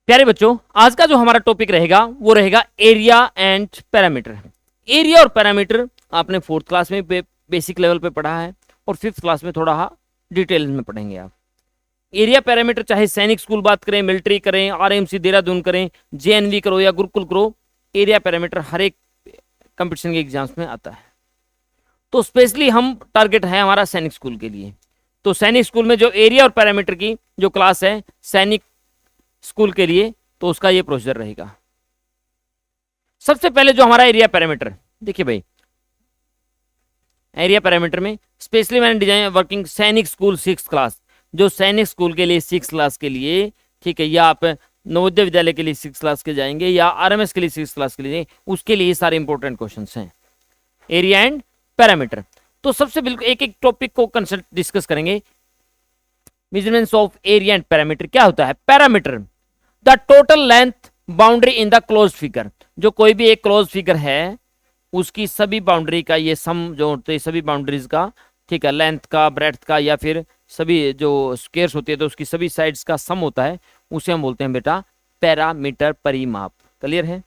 प्यारे बच्चों, आज का जो हमारा टॉपिक रहेगा वो रहेगा एरिया एंड पैरामीटर। एरिया और पैरामीटर आपने फोर्थ क्लास में बेसिक लेवल पे पढ़ा है और फिफ्थ क्लास में थोड़ा डिटेल में पढ़ेंगे आप। एरिया पैरामीटर चाहे सैनिक स्कूल बात करें, मिलिट्री करें, आरएमसी देहरादून करें, जेएनवी करो या गुरुकुल करो, एरिया पैरामीटर हर एक कंपटीशन के एग्जाम्स में आता है। तो स्पेशली हम टारगेट है हमारा सैनिक स्कूल के लिए। तो सैनिक स्कूल में जो एरिया और पैरामीटर की जो क्लास है सैनिक स्कूल के लिए, तो उसका ये प्रोसीजर रहेगा। सबसे पहले जो हमारा एरिया पैरामीटर, देखिए भाई, एरिया पैरामीटर में स्पेशली मैंने डिजाइन वर्किंग सैनिक स्कूल 6 क्लास, जो सैनिक स्कूल के लिए 6 क्लास के लिए, ठीक है, या आप नवोदय विद्यालय के लिए 6 क्लास के जाएंगे या आरएमएस के लिए 6 क्लास के लिए, उसके लिए सारे इंपॉर्टेंट क्वेश्चंस हैं एरिया एंड पैरामीटर। तो सबसे बिल्कुल एक एक टॉपिक को कंसल्ट डिस्कस करेंगे। Measurements of area and parameter क्या होता है? Parameter the total length boundary in the close figure, जो कोई भी एक क्लोज फिगर है उसकी सभी बाउंड्री का ये सम जो होते हैं, सभी बाउंड्रीज का, ठीक है, लेंथ का, ब्रेड्थ का, या फिर सभी जो स्क्वायर्स होती है तो उसकी सभी साइड्स का सम होता है, उसे हम बोलते हैं बेटा पैरामीटर, परिमाप। क्लियर है?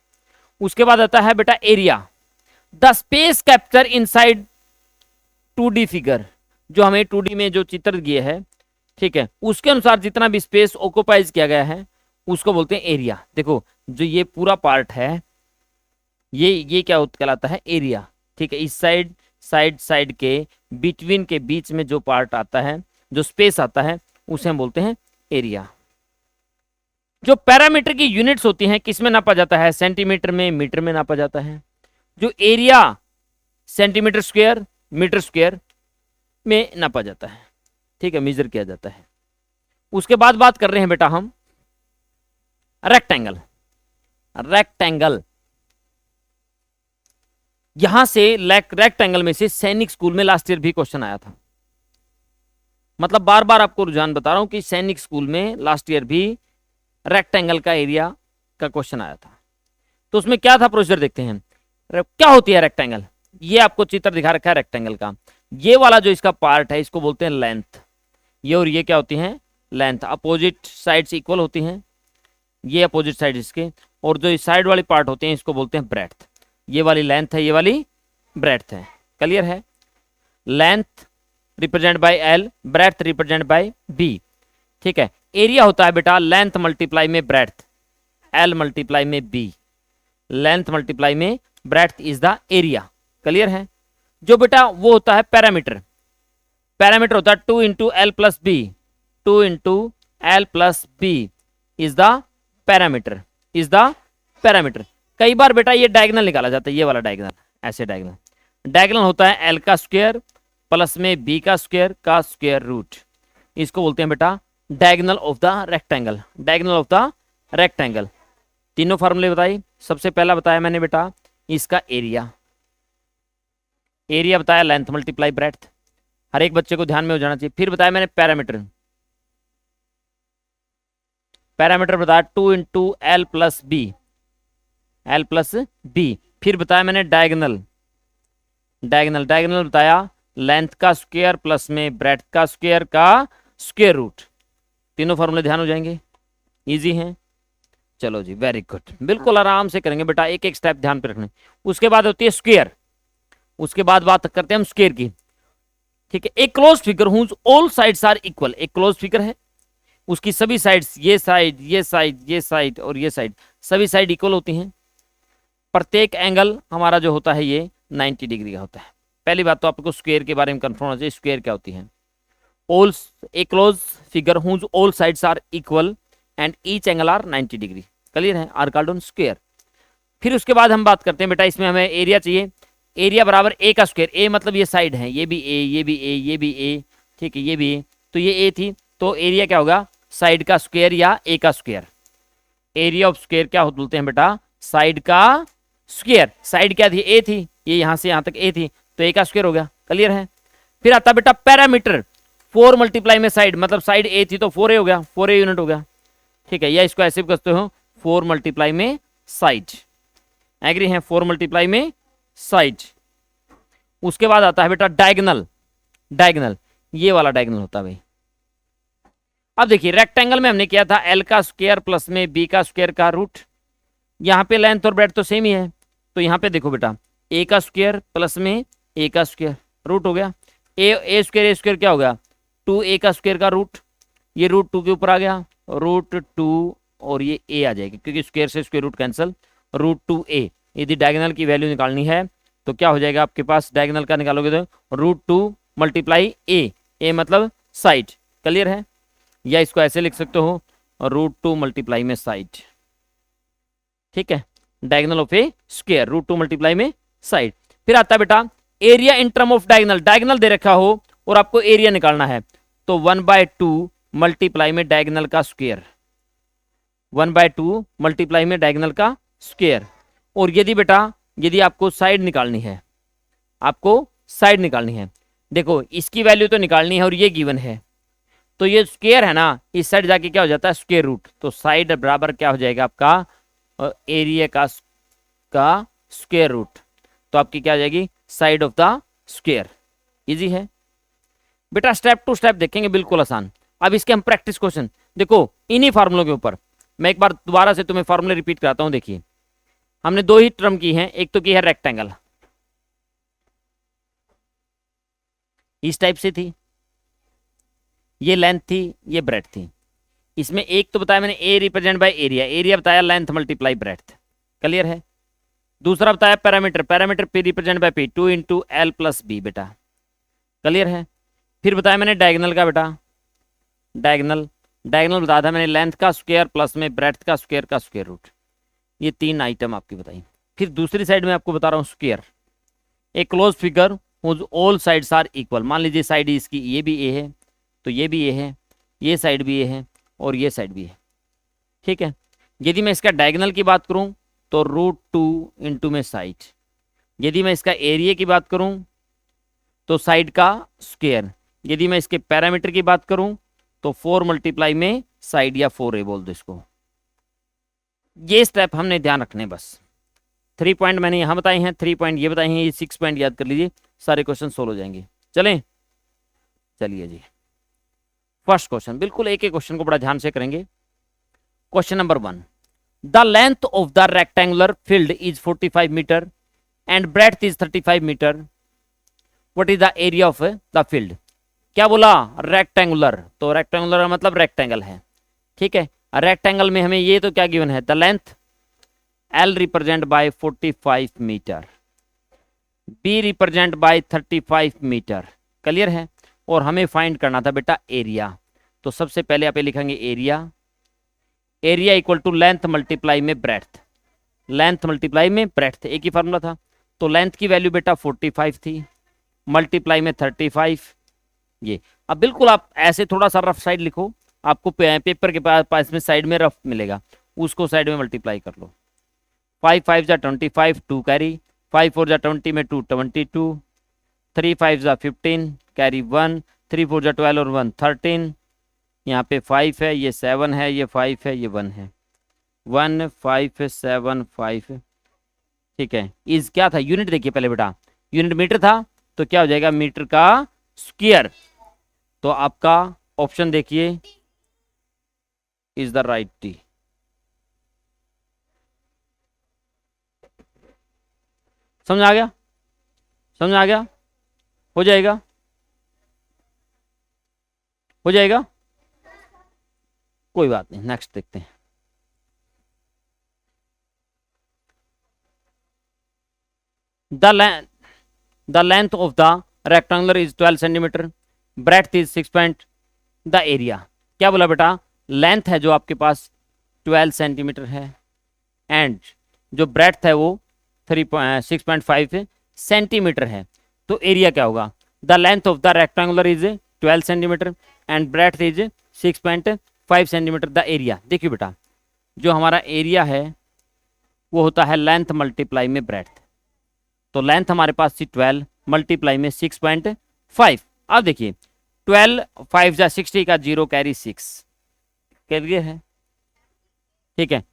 उसके बाद आता है बेटा area, the space capture inside 2D figure, जो हमें 2D में जो चित्र दिए है, ठीक है, उसके अनुसार जितना भी स्पेस ऑक्युपाइज किया गया है उसको बोलते हैं एरिया। देखो जो ये पूरा पार्ट है ये क्या कहलाता है? एरिया। ठीक है, इस साइड साइड के बिटवीन के बीच में जो पार्ट आता है, जो स्पेस आता है, उसे हम बोलते हैं एरिया। जो पैरामीटर की यूनिट्स होती हैं किस में नापा जाता है? सेंटीमीटर में, मीटर में नापा जाता है। जो area centimetre square, metre square में नापा जाता है, ठीक है, मेजर किया जाता है। उसके बाद बात कर रहे हैं बेटा हम रेक्टेंगल। रेक्टेंगल, यहां से रेक्टेंगल में से सैनिक स्कूल में लास्ट ईयर भी क्वेश्चन आया था। मतलब बार बार आपको रुझान बता रहा हूं कि सैनिक स्कूल में लास्ट ईयर भी रेक्टेंगल का एरिया का क्वेश्चन आया था। तो उसमें क्या था प्रोसीजर देखते हैं। क्या होती है रेक्टेंगल? ये आपको चित्र दिखा रखा है रेक्टेंगल का। ये वाला जो इसका पार्ट है इसको बोलते हैं लेंथ। ये और ये क्या होती हैं? लेंथ। अपोजिट साइड्स इक्वल होती हैं, ये अपोजिट साइड इसके, और जो साइड वाली पार्ट होते हैं इसको बोलते हैं ब्रेड्थ। ये वाली लेंथ है, ये वाली ब्रेड्थ है। क्लियर है? Length represent by L, breadth represent by B. ठीक है, एरिया होता है बेटा लेंथ मल्टीप्लाई में ब्रेड्थ, एल मल्टीप्लाई में बी। लेंथ मल्टीप्लाई में breadth is the area. Clear है? जो बेटा वो होता है पैरामीटर। पैरामीटर होता है 2 into L plus B, 2 into L plus B is the parameter, is the parameter. कई बार बेटा ये डायगोनल निकाला जाता है, ये वाला डायगोनल, ऐसे डायगोनल। डायगोनल होता है एल का स्क्वायर प्लस में बी का स्क्वायर रूट। इसको बोलते हैं बेटा diagonal of the rectangle, diagonal of the rectangle. तीनों फार्मूले बताई। सबसे पहला बताया मैंने बेटा इसका एरिया, एरिया बताया लेंथ मल्टीप्लाई ब्रेड्थ, हर एक बच्चे को ध्यान में हो जाना चाहिए। फिर बताया मैंने पैरामीटर, पैरामीटर बताया 2 into L plus B, L plus B. फिर बताया मैंने डायगोनल, डायगोनल, डायगोनल बताया लेंथ का स्क्वायर प्लस में ब्रेड्थ का स्क्वायर रूट। तीनों फॉर्मूले ध्यान हो जाएंगे, इजी हैं। चलो जी, वेरी गुड, बिल्कुल आराम से करेंगे बेटा, एक एक स्टेप ध्यान पे रखने। उसके बाद होती है स्क्वायर, उसके बाद बात करते हैं हम स्क्वायर की। ठीक है, एक close figure whose all sides are equal. एक क्लोज फिगर है, उसकी सभी साइड्स, ये साइड, ये साइड, ये साइड और ये साइड, सभी साइड इक्वल होती हैं। प्रत्येक एंगल हमारा जो होता है ये 90 डिग्री का होता है। पहली बात तो आपको स्क्वायर के बारे में कंफर्म होना चाहिए, स्क्वायर क्या होती है। All, a close figure whose all sides are equal and each angle are 90 degree. Clear है? Are called square. फिर उसके बाद हम बात करते हैं बेटा, इसमें हमें एरिया चाहिए। एरिया बराबर ए का स्क्वायर, ए मतलब ये साइड है, ये भी ए, ये भी ए, ये भी ए, ठीक है, ये भी ए, तो ये ए थी, तो एरिया क्या होगा? साइड का स्क्वायर या ए का स्क्वायर। एरिया ऑफ स्क्वायर क्या बोलते हैं बेटा? साइड का स्क्वायर। साइड क्या थी? ए थी, ये यहां से यहां तक ए थी, तो ए का स्क्वायर हो गया। क्लियर है? फिर आता बेटा पैरामीटर, 4 मल्टीप्लाई में साइड, मतलब साइड ए थी तो 4a हो गया, 4a यूनिट हो गया। ठीक है, या इसको ऐसे भी करते हो 4 मल्टीप्लाई में साइड। एग्री है? 4 मल्टीप्लाई में साइड। उसके बाद आता है बेटा डायगोनल, डायगोनल, ये वाला डायगोनल होता है भाई। अब देखिए रेक्टेंगल में हमने किया था एल का स्क्वायर प्लस में बी का स्क्वायर का रूट। यहाँ पे लेंथ और ब्रेड तो सेम ही है, तो यहाँ पे देखो बेटा ए का स्क्वायर प्लस में ए का स्क्वायर रूट हो गया। ए स्क्वायर क्या हो गया, 2a का स्क्वायर का रूट, ये रूट 2 के ऊपर आ गया, रूट 2 और ये a आ जाएगी क्योंकि स्क्वायर से square root cancel, root 2a। यदि डायगोनल की वैल्यू निकालनी है तो क्या हो जाएगा आपके पास, डायगोनल का निकालोगे तो रूट 2 मल्टीप्लाई ए मतलब साइड। क्लियर है, या इसको ऐसे लिख सकते हो रूट 2 मल्टीप्लाई में साइड। ठीक है, diagonal of a square root 2 multiply में साइड। फिर आता है बेटा area in term of diagonal, diagonal दे रखा हो और आपको एरिया निकालना है तो 1/2 मल्टीप्लाई में डायगोनल का स्क्वायर, 1/2 मल्टीप्लाई में डायगोनल का स्क्वायर। और यदि बेटा यदि आपको साइड निकालनी है, आपको साइड निकालनी है, देखो इसकी वैल्यू तो निकालनी है और ये गिवन है, तो ये स्क्वायर है ना, इस साइड जाके क्या हो जाता है स्क्वायर रूट, तो साइड बराबर क्या हो जाएगा आपका एरिया का स्क्वायर रूट, तो आपकी क्या आ जाएगी side of the square. Easy है बेटा, स्टेप टू स्टेप देखेंगे, बिल्कुल आसान। अब इसके हम प्रैक्टिस क्वेश्चन देखो इन्हीं फार्मूलों के ऊपर। मैं एक बार दोबारा से तुम्हें फार्मूले रिपीट कराता हूं। देखिए हमने दो ही टर्म की हैं, एक तो की है रेक्टेंगल, इस टाइप से थी, ये लेंथ थी, ये ब्रेड्थ थी। इसमें एक तो बताया मैंने A represent by area, area बताया लेंथ मल्टीप्लाई ब्रेड्थ। क्लियर है। दूसरा बताया parameter, parameter P represent by P, 2 into L plus B बेटा। क्लियर है। फिर बताया मैंने डायगोनल का बेटा, डायगोनल बताया था मैंने लेंथ का स्क्वायर प्लस में ब्रेड्थ का स्क्वायर का स्क्वायर रूट। ये तीन आइटम आपकी बताई। फिर दूसरी साइड में आपको बता रहा हूँ square, a close figure whose all sides are equal. मान लीजिए साइड इसकी ये भी ए है, तो ये भी ए है, ये साइड भी ए है और ये साइड भी है। ठीक है। यदि मैं इसका डायगोनल की बात करूं तो रूट 2 इंटू में साइड। यदि मैं इसका एरिया की बात करूं तो साइड का स्क्वायर। यदि मैं इसके पैरामीटर की बात करूं तो 4 मल्टीप्लाई में साइड या 4a बोल दो इसको। ये स्टेप हमने ध्यान रखने बस। 3 पॉइंट मैंने यहां बताए हैं, 3 पॉइंट ये बताए हैं, ये 6 पॉइंट याद कर लीजिए, सारे क्वेश्चन सोल्व हो जाएंगे। चलें, चलिए जी फर्स्ट क्वेश्चन, बिल्कुल एक एक क्वेश्चन को बड़ा ध्यान से करेंगे। Question number 1, the length of the rectangular field is 45 metre and breadth is 35 metre. What is the area of the field. क्या बोला, रेक्टेंगुलर, तो रेक्टेंगुलर का मतलब रेक्टेंगल है। ठीक है। रेक्टेंगल में हमें ये तो क्या गिवन है, the length L represent by 45 metre, B represent by 35 metre. Clear है। और हमें फाइंड करना था बेटा एरिया, तो सबसे पहले आप लिखेंगे area, area equal to length multiply में ब्रेड्थ, लेंथ मल्टीप्लाई में ब्रेड्थ, एक ही फार्मूला था। तो लेंथ की वैल्यू बेटा 45 थी, मल्टीप्लाई में 35 ये। अब बिल्कुल आप ऐसे थोड़ा सा रफ साइड लिखो, आपको पेपर के पास में साइड में रफ मिलेगा, उसको साइड में मल्टीप्लाई कर लो। 5 5 जा 25, 2 कैरी, 5 4 जा 20 में 2 22, 3 5 जा 15 कैरी 1, 3 4 जा 12 और 1 13, यहाँ पे 5 है, ये 7 है, ये 5 है, ये 1 है, 1 5 7 5। ठीक है। इज क्या था, यूनिट देखिए पहले बेटा, यूनिट मीटर था, तो क्या हो जाएगा मीटर का स्क्वायर। तो आपका ऑप्शन देखिए इज द राइट टी। समझ आ गया, समझ आ गया, हो जाएगा, हो जाएगा, कोई बात नहीं। नेक्स्ट देखते हैं। The length of the rectangular is 12 centimetre, breadth is 6 point, the area. क्या बोला बेटा, लेंथ है जो आपके पास 12 सेंटीमीटर है एंड जो ब्रेड्थ है वो 6.5 सेंटीमीटर है, तो एरिया क्या होगा। The length of the rectangular is 12 centimetre and breadth is 6.5 centimetre, the area. देखिए बेटा जो हमारा एरिया है वो होता है लेंथ मल्टीप्लाई में ब्रेड्थ, तो लेंथ हमारे पास थी 12 मल्टीप्लाई में 6.5। अब देखिए 12 5 जा 60 का 0 कैरी 6, क्लियर है। ठीक है।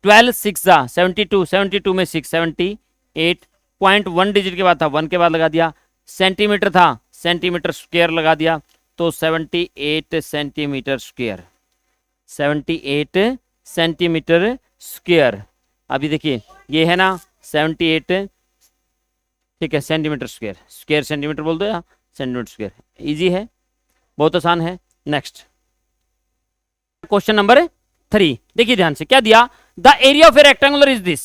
12 6 जा 72, 72 में 6 78, पॉइंट 1 डिजिट के बाद था, 1 के बाद लगा दिया। सेंटीमीटर था, सेंटीमीटर स्क्वायर लगा दिया, तो 78 सेंटीमीटर स्क्वायर, 78 सेंटीमीटर स्क्वायर। अभी देखिए ये है ना 78, ठीक है, सेंटीमीटर स्क्वायर, स्क्वायर सेंटीमीटर बोल दो या सेंटीमीटर स्क्वायर, इजी है, बहुत आसान है। नेक्स्ट क्वेश्चन नंबर 3, देखिए ध्यान से क्या दिया, the area of a rectangular is this,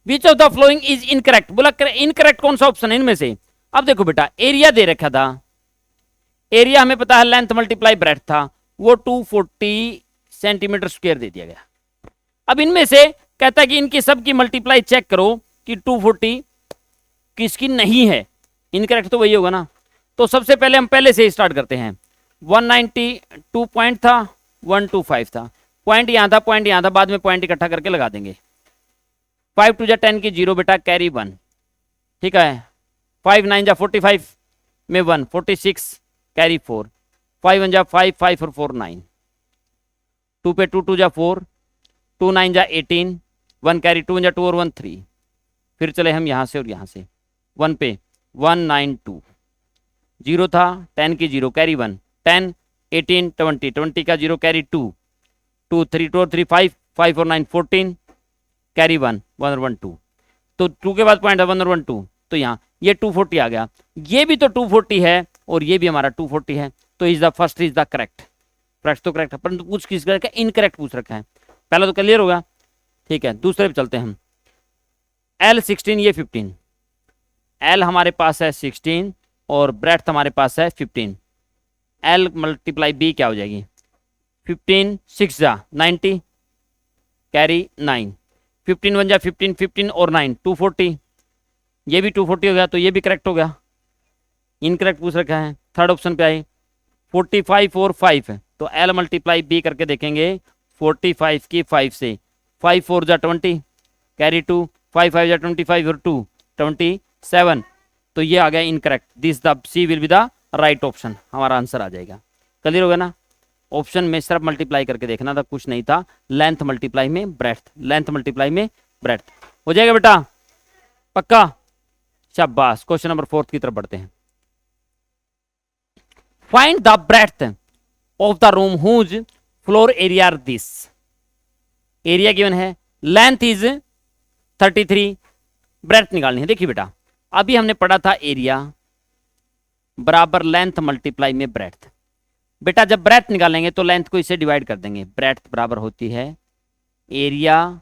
which of the following is incorrect. बोला इनकरेक्ट कौन सा ऑप्शन है इनमें से। अब देखो बेटा एरिया दे रखा था, एरिया हमें पता है लेंथ मल्टीप्लाई ब्रेड्थ था, वो 240 सेंटीमीटर स्क्वायर दे दिया गया। अब इनमें से कहता है कि इनकी सबकी मल्टीप्लाई चेक करो कि 240 किसकी नहीं है, इनकरेक्ट तो वही होगा ना। तो सबसे पहले हम पहले से स्टार्ट करते हैं, 192 पॉइंट था, 125 था, पॉइंट यहां था, पॉइंट यहां था, बाद में पॉइंट इकट्ठा करके लगा देंगे। 5 2 जा 10 की 0 बेटा, कैरी 1, ठीक है। 5 9 जा 45 में 1, 46 कैरी 4, 5 1 जा 5, 5 और 4 9, 2 पे 2 2 जा 4, 2 9 जा 18, 1 कैरी, 2 1 जा 2 और 1 3। फिर चले हम यहां से और यहां से, 1 पे 192, 0 था, 10 की 0 कैरी 1, 10 18 20, 20 का 0 कैरी 2, 2 3 2 और 3 5, 5 और 9 14 कैरी 1, 1 और 1 2। तो 2 के बाद पॉइंट है 1 और 1 2, तो यहाँ ये 240 आ गया, ये भी तो 240 है और ये भी हमारा 240 है, तो is the first is the correct. Correct तो करेक्ट है, परंतु पूछ किस का, इनकरेक्ट पूछ रखा है। पहला तो क्लियर होगा, ठीक है। दूसरे पे चलते हैं हम, L 16 ये 15, L हमारे पास है 16 और ब्रेड्थ हमारे पास है 15, L मल्टीप्लाई B क्या हो जाएगी, 15 6 जा 90 कैरी 9, 15 1 जा 15, 15 और 9 240, ये भी 240 हो गया, तो ये भी करेक्ट हो गया। इनकरेक्ट पूछ रखा है, थर्ड ऑप्शन पे आए 45 और 5 है, तो L मल्टीप्लाई B करके देखेंगे 45 की 5 से, 5 4 जा 20 कैरी 2, 5 5 जा 25 और 2 27, तो ये आ गया incorrect. This the C will be the right option, हमारा आंसर आ जाएगा। क्लियर हो गया ना। ऑप्शन में सिर्फ मल्टीप्लाई करके देखना था, कुछ नहीं था, लेंथ मल्टीप्लाई में ब्रेड्थ, लेंथ मल्टीप्लाई में ब्रेड्थ हो जाएगा बेटा, पक्का। शाबाश। क्वेश्चन नंबर 4 की तरफ बढ़ते हैं। Find the breadth of the room whose floor area are this. Area given है, लेंथ इज 33, ब्रेड्थ निकालनी है। देखिए बेटा अभी हमने पढ़ा था एरिया बराबर लेंथ मल्टीप्लाई में ब्रेड्थ। बेटा जब ब्रेड्थ निकालेंगे तो लेंथ को इससे डिवाइड कर देंगे, ब्रेड्थ बराबर होती है एरिया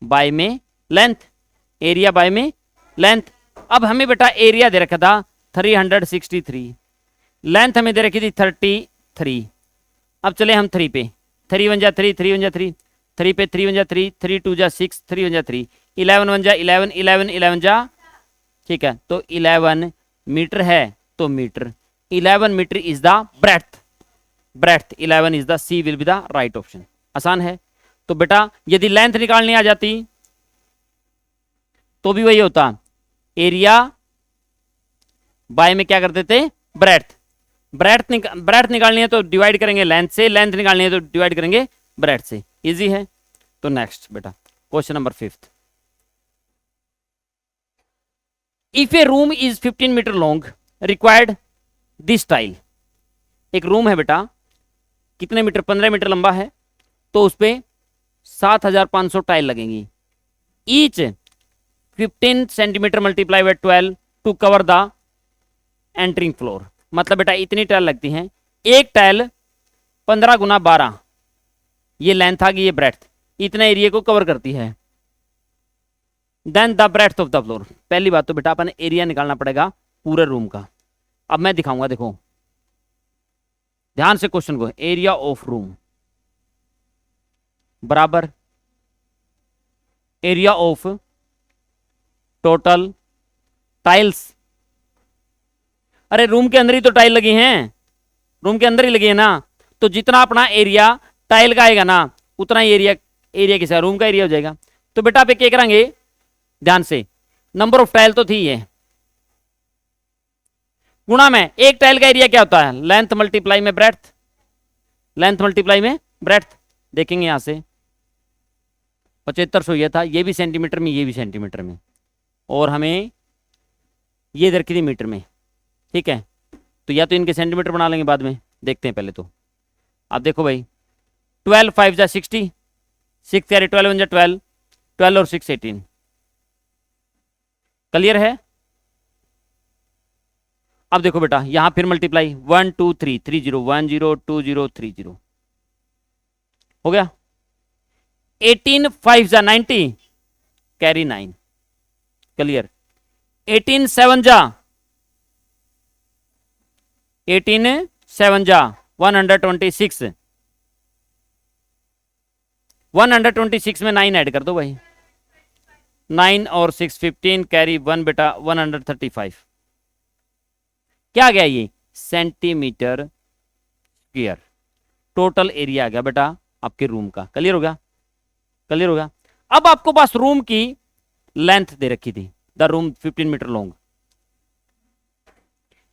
बाय में लेंथ, एरिया बाय में लेंथ। अब हमें बेटा एरिया दे रखा था 363, लेंथ हमें दे रखी थी 33। अब चले हम 3 पे, 3 1 जा 3, 3 1 जा 3, 3 पे 3 1 जा 3, 3 2 जा 6, 3 1 जा 3, 11 1 जा 11, 11 11 जा, ठीक है, तो 11 मीटर है, तो metre 11 metre is the breadth, breadth 11 is the C will be the right option. आसान है। तो बेटा यदि लेंथ निकालनी आ जाती तो भी वही होता, एरिया बाय में क्या कर देते ब्रेड्थ, ब्रेड्थ निकालनी है तो डिवाइड करेंगे लेंथ से, लेंथ निकालनी है तो डिवाइड करेंगे ब्रेड्थ से, इजी है। तो नेक्स्ट बेटा question number 5, if a room is 15 metre long required this tile. एक रूम है बेटा कितने मीटर, 15 मीटर लंबा है, तो उस पे 7500 टाइल लगेंगी, each 15 centimetre multiply by 12 to cover the entering floor. मतलब बेटा इतनी टाइल लगती हैं, एक टाइल 15 गुना 12, ये लेंथ आ गई, ये ब्रेड्थ, इतने एरिया को कवर करती है। Then the breadth of the floor. पहली बात तो बेटा अपन एरिया निकालना पड़ेगा पूरे रूम का। अब मैं दिखाऊंगा, देखो ध्यान से क्वेश्चन को, एरिया ऑफ रूम बराबर एरिया ऑफ टोटल टाइल्स। अरे रूम के अंदर ही तो टाइल लगी हैं, रूम के अंदर ही लगी है ना, तो जितना अपना एरिया टाइल का आएगा ना उतना ही एरिया किसा रूम का एरिया हो जाएगा। तो बेटा आप क्या करेंगे, ध्यान से, नंबर ऑफ टाइल तो थी ये, गुणा में एक टाइल का एरिया क्या होता है, लेंथ मल्टीप्लाई में ब्रेड्थ, लेंथ मल्टीप्लाई में ब्रेड्थ। देखेंगे यहां से 7500 ये था, ये भी सेंटीमीटर में, ये भी सेंटीमीटर में, और हमें ये इधर की मीटर में, ठीक है। तो या तो इनके सेंटीमीटर बना लेंगे बाद में, देखते हैं पहले तो। अब देखो भाई 12 5 जा 60, 6 यार 12 1 जा 12, 12 और 6 18। क्लियर है? अब देखो बेटा यहां फिर मल्टीप्लाई 1 2 3 3 0 1 0 2 0 3 0 हो गया। 18 5 जा 90, कैरी 9। क्लियर? 18 7 जा 18 7 जा 126, 126 में 9 ऐड कर दो भाई, 9 और 6 15, कैरी 1 बेटा 135। क्या आ गया ये? Centimetre square. टोटल एरिया आ गया बेटा आपके रूम का। क्लियर हो गया? क्लियर हो गया? अब आपको पास रूम की लेंथ दे रखी थी, the room 15 metre long.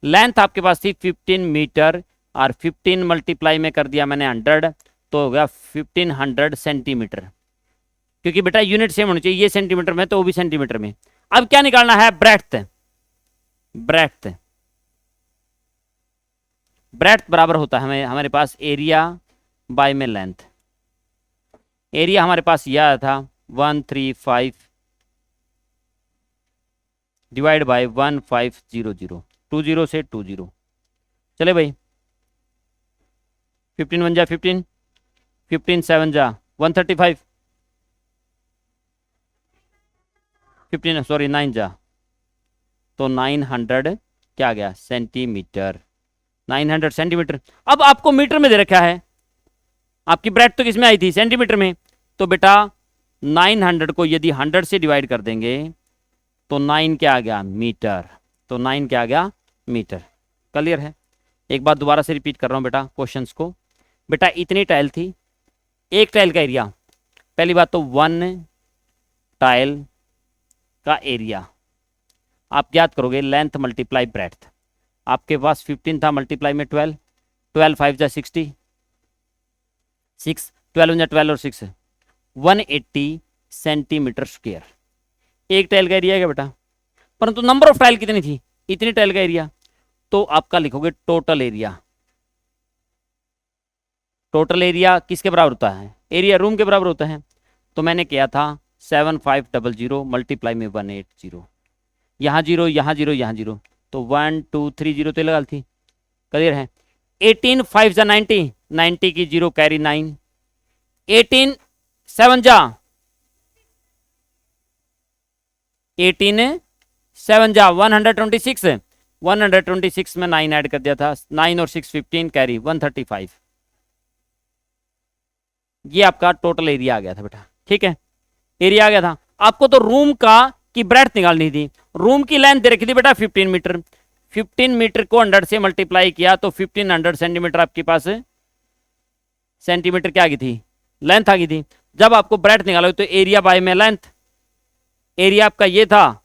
Length आपके पास थी 15 मीटर और 15 मल्टीप्लाई में कर दिया मैंने 100, तो हो गया 1500 सेंटीमीटर। क्योंकि बेटा यूनिट सेम होनी चाहिए, ये सेंटीमीटर में तो वो भी सेंटीमीटर में। अब क्या निकालना है? ब्रेड्थ। ब्रेड्थ ब्रेड्थ बराबर होता है हमें हमारे पास एरिया बाय में लेंथ। एरिया हमारे पास यह आया था 135 डिवाइड बाय 1500, 20 से 20। चले भाई 15 1 जा 15, 15 7 जा 135, 15 सॉरी 9 जा, तो 900 क्या आ गया? सेंटीमीटर। 900 सेंटीमीटर। अब आपको मीटर में दे रखा है, आपकी ब्रेड्थ तो किसमें आई थी? सेंटीमीटर में। तो बेटा 900 को यदि 100 से डिवाइड कर देंगे तो 9 क्या आ गया? मीटर। तो 9 क्या आ गया? मीटर। क्लियर है? एक बात दोबारा से रिपीट कर रहा हूं बेटा क्वेश्चंस को। बेटा इतनी टाइल थी, एक टाइल का एरिया, पहली बात तो 1 टाइल का एरिया आप याद करोगे लेंथ मल्टीप्लाई ब्रेड्थ। आपके पास 15 था, मल्टीप्लाई में 12, 12 5 जा 60, 6 12 जा 12 और 6 180 सेंटीमीटर स्क्वायर। एक टाइल का एरिया है क्या बेटा? परंतु नंबर ऑफ टाइल कितनी थी? इतनी टाइल का एरिया, तो आपका लिखोगे टोटल एरिया। टोटल एरिया किसके बराबर होता है? एरिया रूम के बराबर होता है। तो मैंने किया था 7500 मल्टीप्लाई में 180, यहाँ 0 यहाँ 0 यहाँ 0, तो 1 2 3 0 तो लगा थी। क्लियर है? 18 5 जा 90, 90 की 0 कैरी 9, 18 7 जा 18 7 जा 126, 126 में 9 ऐड कर दिया था, 9 और 6 15, कैरी 135। ये आपका टोटल एरिया आ गया था बेटा। ठीक है? एरिया आ गया था। आपको तो रूम का की ब्रेड्थ निकालनी थी। रूम की लेंथ दे रखी थी बेटा 15 मीटर। 15 मीटर को 100 से मल्टीप्लाई किया तो 1500 सेंटीमीटर आपके पास सेंटीमीटर क्या आ गई थी? लेंथ आ गई थी। जब आपको ब्रेड्थ निकालो तो एरिया बाय में लेंथ, एरिया आपका ये था,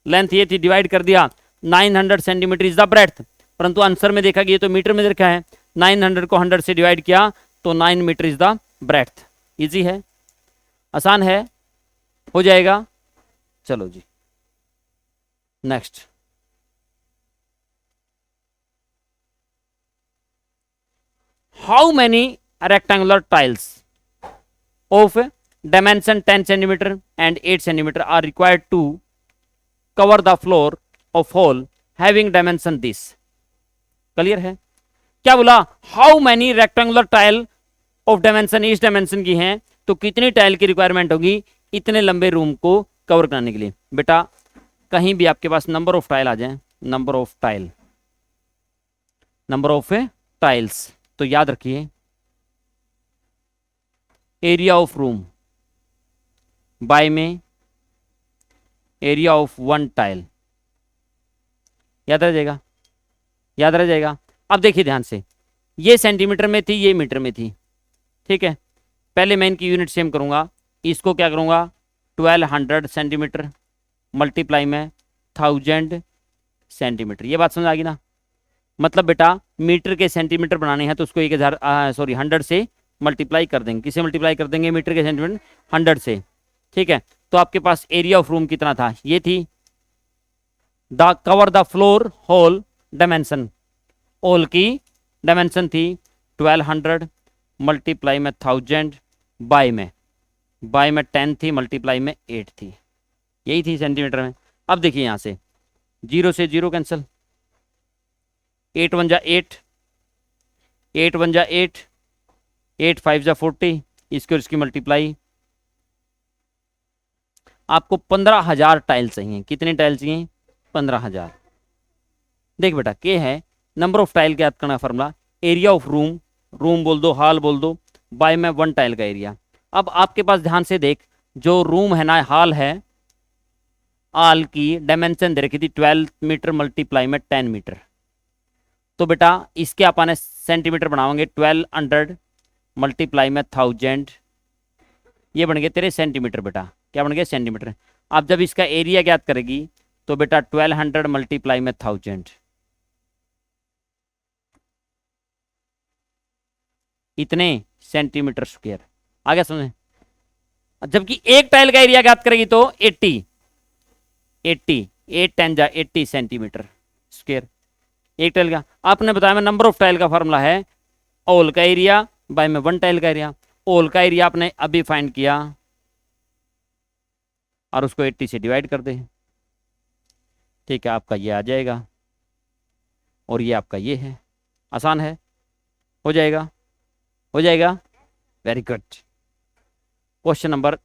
लेंथ ये थी, डिवाइड कर दिया 900 सेंटीमीटर इज द ब्रेड्थ। परंतु आंसर में देखा कि ये तो मीटर में देखा है, 900 को 100 से डिवाइड किया तो 9 metre is the breadth. Easy है, आसान है, हो जाएगा। चलो जी next. How many rectangular tiles of dimension 10 centimeter and 8 centimeter are required to cover the floor of hall having dimension this? Clear है? क्या बोला? How many rectangular tile of dimension इस डायमेंशन की हैं, तो कितनी टाइल की रिक्वायरमेंट होगी इतने लंबे रूम को कवर करने के लिए। बेटा कहीं भी आपके पास नंबर ऑफ टाइल आ जाए, number of tile, number of tiles, तो याद रखिए एरिया ऑफ रूम बाय में एरिया ऑफ 1 टाइल। याद रह जाएगा? याद रह जाएगा? अब देखिए ध्यान से, ये सेंटीमीटर में थी, ये मीटर में थी। ठीक है? पहले मैं इनकी यूनिट सेम करूंगा। इसको क्या करूंगा? 1200 सेंटीमीटर मल्टीप्लाई में 1000 सेंटीमीटर। ये बात समझ आ गई ना? मतलब बेटा मीटर के सेंटीमीटर बनाने हैं तो उसको 1000 सॉरी 100 से मल्टीप्लाई कर देंगे। किसे मल्टीप्लाई कर देंगे? मीटर के सेंटीमीटर 100 से। ठीक है? तो आपके पास एरिया ऑफ रूम कितना था? ये थी the cover the floor whole dimension all की डायमेंशन थी 1200 मल्टीप्लाई में 1000 बाय में 10 थी मल्टीप्लाई में 8 थी, यही थी सेंटीमीटर में। अब देखिए यहाँ से 0 से 0 कैंसिल, 8 1 जा 8, 8 1 जा 8, 8 5 जा 40, इसकी और इसकी मल्टीप्लाई। आपको 15,000 टाइल चाहिए। कितने टाइल चाहिए? 15,000। देख बेटा के है नंबर ऑफ टाइल के याद करना formula, area of room, room बोल दो, हॉल बोल दो, बाय में 1 टाइल का एरिया। अब आपके पास ध्यान से देख, जो रूम है ना, हॉल है, हॉल की डायमेंशन दे रखी थी 12 मीटर मल्टीप्लाई में 10 मीटर। तो बेटा इसके अपन सेंटीमीटर बनाओगे 1200 मल्टीप्लाई में 1000, ये बन गए तेरे सेंटीमीटर। बेटा क्या बन गया? सेंटीमीटर। आप जब इसका एरिया ज्ञात करेगी तो बेटा 1200 मल्टीप्लाई में 1000, इतने सेंटीमीटर स्क्वायर। आ गया समझे? जबकि एक टाइल का एरिया ज्ञात करेगी तो 80 8 10 जा 80 सेंटीमीटर स्क्वायर एक टाइल का। आपने बताया मैं नंबर ऑफ टाइल का फॉर्मूला है ऑल का एरिया बाय में 1 टाइल का एरिया। ऑल का एरिया आपने अभी फाइंड किया और उसको 80 से डिवाइड कर दे, ठीक है, आपका ये आ जाएगा और ये आपका ये है। आसान है, हो जाएगा, हो जाएगा। Very good. क्वेश्चन नंबर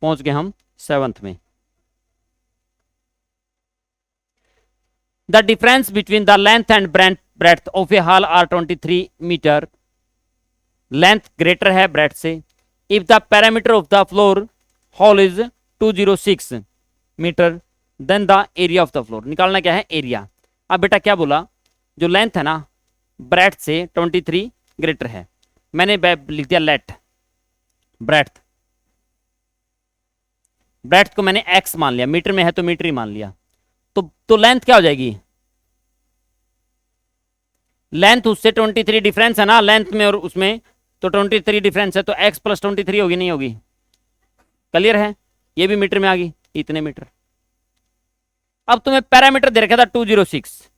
पहुंच गए हम 7th में। The difference between the length and breadth of a hall are 23 metre. Length greater है ब्रेड्थ से। If the parameter of the floor hall is 206 metre then the area of the floor. निकालना क्या है? Area. अब बेटा क्या बोला, जो लेंथ है ना ब्रेड्थ से 23 ग्रेटर है, मैंने लिख दिया लेट ब्रेड्थ। ब्रेड्थ को मैंने x मान लिया, मीटर में है तो मीटर ही मान लिया। तो लेंथ क्या हो जाएगी? लेंथ उससे 23 डिफरेंस है ना लेंथ में और उसमें, तो 23 डिफरेंस है तो x प्लस 23 होगी, नहीं होगी? क्लियर है? ये भी मीटर में आ गई, इतने मीटर। अब तुम्हें पैरामीटर दे रखा था 206।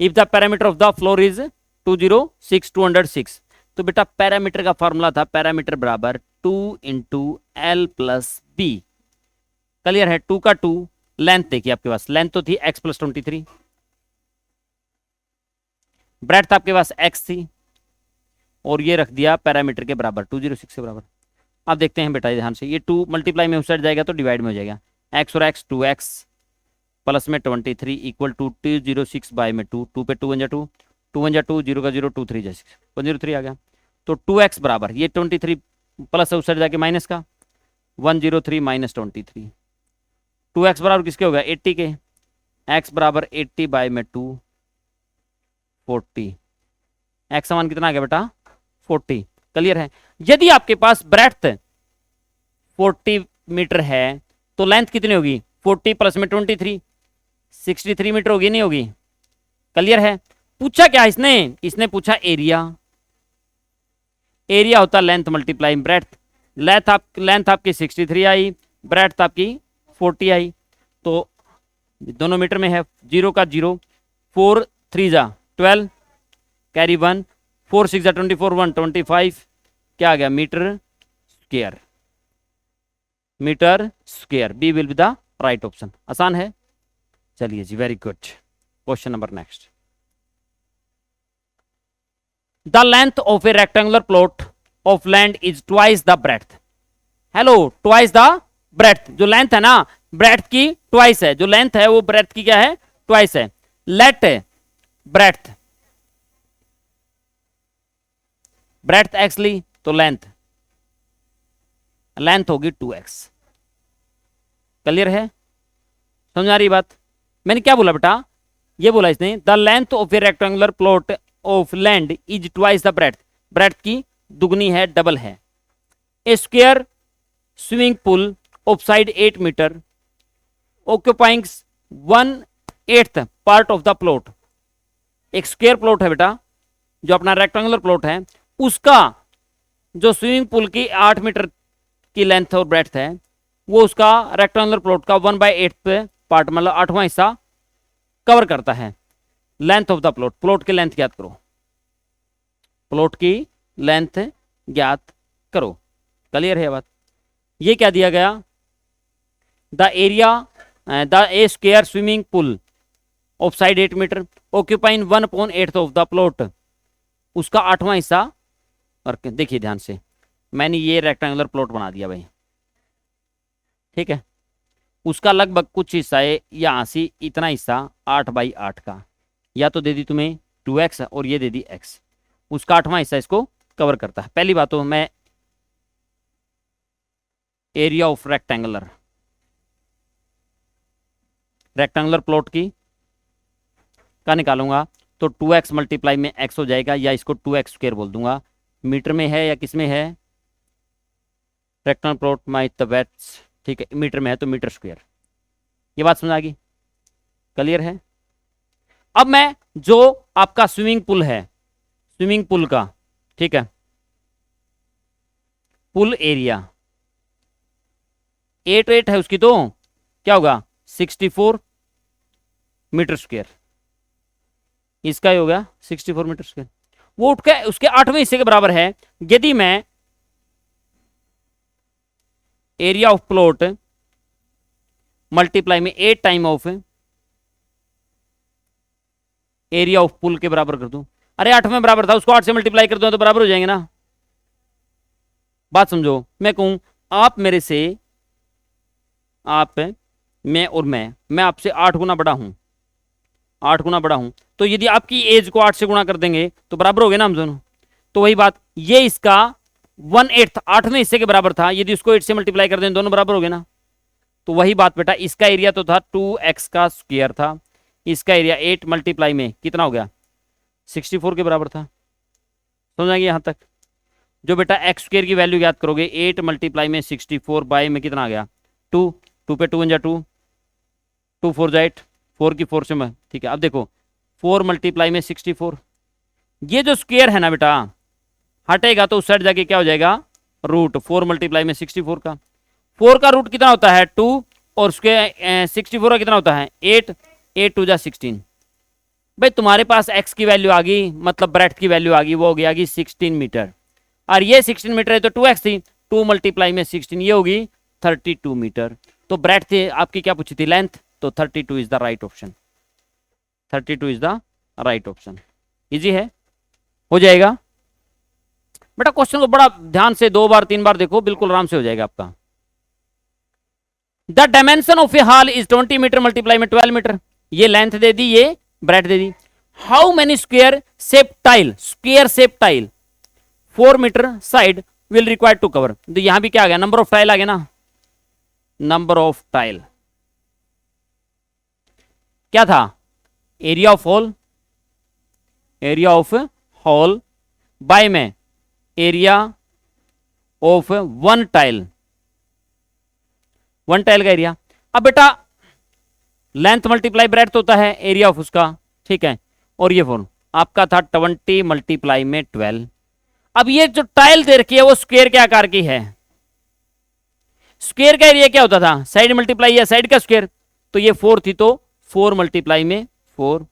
If the parameter of the floor is 206 तो बेटा पैरामीटर का फॉर्मूला था पैरामीटर बराबर 2 into L plus B. Clear है? 2 का 2, लेंथ देखिए आपके पास, लेंथ तो थी x प्लस 23, ब्रेड्थ आपके पास x थी और ये रख दिया पैरामीटर के बराबर 206 के बराबर। अब देखते हैं बेटा ध्यान से, ये 2 मल्टीप्लाई में उस साइड जाएगा तो डिवाइड में हो जाएगा। x और x 2x प्लस में 23 इक्वल टू 206 बाय में 2, 2 पे 2 1 जा 2, 2 1 जा 2, 0 का 0, 2 3 जा 6, 103 आ गया। तो 2x बराबर ये 23 प्लस है उस साइड जाके माइनस का 103 माइनस 23। 2x बराबर किसके हो गया? 80 के। x बराबर 80 बाय में 2 40। x समान कितना आ गया बेटा? 40। क्लियर है? यदि आपके पास ब्रेड्थ 40 मीटर है तो लेंथ कितनी होगी? 40 प्लस में 23 63 मीटर होगी, नहीं होगी? क्लियर है? पूछा क्या इसने पूछा एरिया। एरिया होता लेंथ मल्टीप्लाई ब्रेड्थ। लेंथ आपकी 63 आई, ब्रेड्थ आपकी 40 आई, तो दोनों मीटर में है। 0 का 0, 4 3 जा 12 कैरी 1, 4 6 जा 24 1 25, क्या आ गया? Metre square. Metre square, B will be the right option. आसान है? चलिए जी, very good. Question number next. The length of a rectangular plot of land is twice the breadth. Hello, twice the breadth. जो length है ना breadth की twice है, जो लेंथ है वो ब्रेड्थ की क्या है? ट्वाइस है। लेट ब्रेड्थ, ब्रेड्थ x ली तो लेंथ होगी 2x। क्लियर है? समझ आ रही बात? मैंने क्या बोला बेटा? ये बोला इसने the length of a rectangular plot of land is twice the breadth. Breadth की दुगनी है, डबल है। A square swimming pool of side 8 metre occupying 1/8 part of the plot. एक स्क्वायर प्लॉट है बेटा, जो अपना रेक्टेंगुलर प्लॉट है, उसका जो स्विमिंग पूल की 8 मीटर की लेंथ और ब्रेड्थ है, वो उसका रेक्टेंगुलर प्लॉट का 1/8 पार्ट, मतलब 8वां हिस्सा कवर करता है। Length of the plot, plot की लेंथ ज्ञात करो, प्लॉट की लेंथ ज्ञात करो। क्लियर है बात? ये क्या दिया गया, the area the a square swimming pool of side 8 metre occupying 1/8 of the plot, उसका 8वां हिस्सा। और देखिए ध्यान से, मैंने ये रेक्टेंगुलर प्लॉट बना दिया भाई, ठीक है, उसका लगभग कुछ हिस्सा है यहाँ से इतना हिस्सा 8/8 का, या तो दे दी तुम्हें 2x और ये दे दी x, उसका 8वां हिस्सा इसको कवर करता है। पहली बात तो मैं एरिया ऑफ रेक्टेंगुलर प्लॉट की का निकालूंगा तो 2x मल्टीप्लाई में x हो जाएगा, या इसको 2x स्क्वायर बोल दूंगा। मीटर में है या किस में है, rectangular plot my the weights, ठीक है, मीटर में है तो मीटर स्क्वायर। ये बात समझ आ गई? क्लियर है? अब मैं जो आपका स्विमिंग पूल है, स्विमिंग पूल का, ठीक है, पूल एरिया 8 है उसकी, तो क्या होगा 64 मीटर स्क्वायर, इसका ही हो गया 64 मीटर स्क्वायर। वो उठ के उसके 8वें हिस्से के बराबर है यदि मैं एरिया ऑफ प्लॉट मल्टीप्लाई में 8 टाइम ऑफ एरिया ऑफ पुल के बराबर कर दूं। अरे 8 में बराबर था, उसको 8 से मल्टीप्लाई कर दूं तो बराबर हो जाएंगे ना। बात समझो, मैं कहूं आप मेरे से, आप, मैं और मैं आपसे 8 गुना बड़ा हूं, 8 गुना बड़ा हूं, तो यदि आपकी एज को 8 से गुणा कर देंगे तो बराबर हो गए ना हम दोनों। तो वही बात, ये इसका 1/8 8वें हिस्से के बराबर था, यदि उसको 8 से मल्टीप्लाई कर दें दोनों बराबर हो गए ना। तो वही बात बेटा, इसका एरिया तो था 2x का स्क्वायर था, इसका एरिया 8 मल्टीप्लाई में कितना हो गया 64 के बराबर था। समझ आएगी यहां तक? जो बेटा एक्स स्क्वायर की वैल्यू याद करोगे 8 मल्टीप्लाई में 64 बाय में कितना आ गया 2, 2 पे 2 1 जा 2, 2 4 जा 8, 4 की 4 से मैं, ठीक है। अब देखो 4 मल्टीप्लाई में 64, ये जो स्क्वायर है ना बेटा हटेगा तो उस साइड जाके क्या हो जाएगा रूट, 4 मल्टीप्लाई में 64 का, 4 का रूट कितना होता है 2, और उसके 64 का कितना होता है 8, 8 2 जा 16। भाई तुम्हारे पास x की वैल्यू आ गई, मतलब ब्रेड्थ की वैल्यू आ गई, वो हो गया 16 मीटर, और ये 16 मीटर है तो 2x थी, 2 मल्टीप्लाई में 16 ये होगी 32 मीटर। तो ब्रेड्थ आपकी क्या पूछी थी लेंथ, तो 32 is the right option, 32 is the right option. Easy है, हो जाएगा बेटा। क्वेश्चन को बड़ा ध्यान से 2 बार 3 बार देखो, बिल्कुल आराम से हो जाएगा आपका। The dimension of a hall is 20 metre multiply में 12 मीटर, ये लेंथ दे दी, ये ब्रेड्थ दे दी। How many square shape tile, square shape tile 4 metre side will require to cover, तो यहां भी क्या आ गया नंबर ऑफ टाइल आ गया ना, नंबर ऑफ टाइल क्या था area of whole, area of whole by में area of one tile, one tile का एरिया। अब बेटा लेंथ मल्टीप्लाई ब्रेड्थ होता है एरिया ऑफ उसका, ठीक है, और ये फोन आपका था 20 मल्टीप्लाई में 12। अब ये जो टाइल दे रखी है वो स्क्वायर के आकार की है, स्क्वायर का एरिया क्या होता था साइड मल्टीप्लाई या साइड का स्क्वायर, तो ये 4 थी तो 4 मल्टीप्लाई में 4,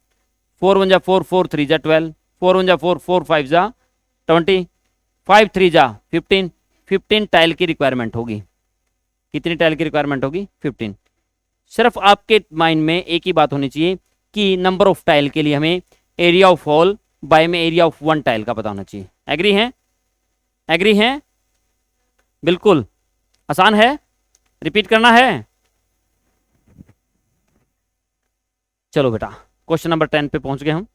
4 1 जा 4, 4 3 जा 12, 4 1 जा 4, 4 5 जा 20, 5 3 जा 15, 15 टाइल की रिक्वायरमेंट होगी। कितनी टाइल की रिक्वायरमेंट होगी 15। सिर्फ आपके माइंड में एक ही बात होनी चाहिए कि नंबर ऑफ टाइल के लिए हमें एरिया ऑफ होल बाय में एरिया ऑफ वन टाइल का पता होना चाहिए। एग्री हैं? एग्री हैं? बिल्कुल आसान है, रिपीट करना है। चलो बेटा क्वेश्चन नंबर 10 पे पहुंच गए हम।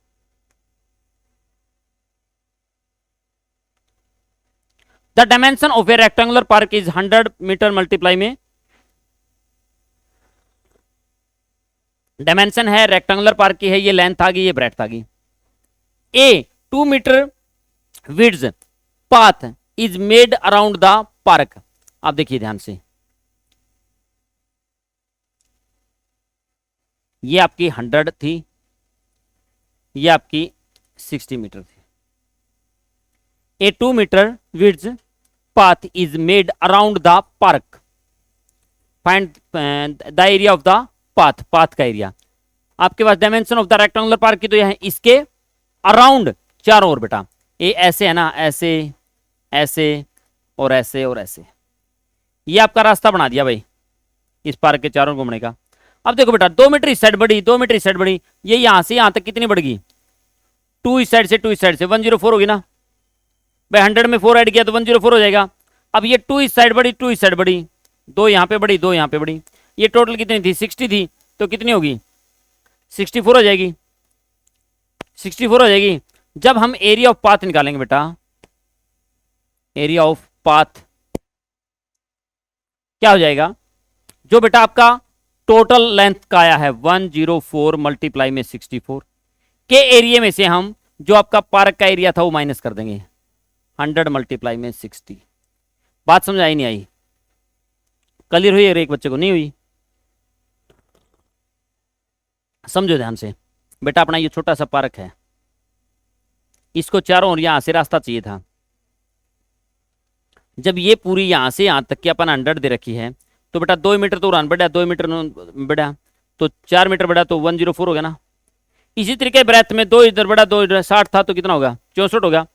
The dimension of a rectangular park is 100 metre multiply में, डायमेंशन है रेक्टेंगुलर पार्क की है, ये लेंथ आ गई, ये ब्रेड्थ आ गई। A 2 metre width path is made around the park. आप देखिए ध्यान से, ये आपकी 100 थी, ये आपकी 60 मीटर थी। A 2 metre width path is made around the park, find the area of the path, path का एरिया। आपके पास dimension of the rectangular park की तो यह है, इसके अराउंड चारों ओर बेटा, ये ऐसे है ना, ऐसे ऐसे और ऐसे और ऐसे, ये आपका रास्ता बना दिया भाई इस पार्क के चारों घूमने का। अब देखो बेटा 2 मीटर इस साइड बढ़ी, 2 मीटर इस साइड बढ़ी, ये यहां से यहां तक कितनी बढ़ गई, 2 इस साइड से 2 इस साइड से 104 होगी ना भाई, 100 में 4 ऐड किया तो 104 हो जाएगा। अब ये 2 इस साइड बढ़ी, 2 इस साइड बढ़ी, 2 यहां पे बढ़ी, 2 यहां पे बढ़ी, ये टोटल कितनी थी 60 थी, तो कितनी होगी 64 हो जाएगी, 64 हो जाएगी। जब हम एरिया ऑफ पाथ निकालेंगे बेटा, एरिया ऑफ पाथ क्या हो जाएगा, जो बेटा आपका टोटल लेंथ का आया है 104 मल्टीप्लाई में 64 के एरिया में से हम जो आपका पार्क का एरिया था वो माइनस कर देंगे 100 मल्टीप्लाई में 60। बात समझ आई नहीं आई, क्लियर हुई है एक बच्चे को नहीं हुई, समझो ध्यान से बेटा। अपना ये छोटा सा पार्क है, इसको चारों ओर यहां से रास्ता चाहिए था, जब ये पूरी यहां से यहां तक की अपन 100 दे रखी है तो बेटा 2 मीटर तो उड़ान बढ़ा, 2 मीटर बढ़ा तो 4 मीटर बढ़ा तो 104 हो गया ना। इसी तरीके ब्रेथ में 2 इधर बढ़ा 2 इधर 60 था तो कितना होगा 64 होगा।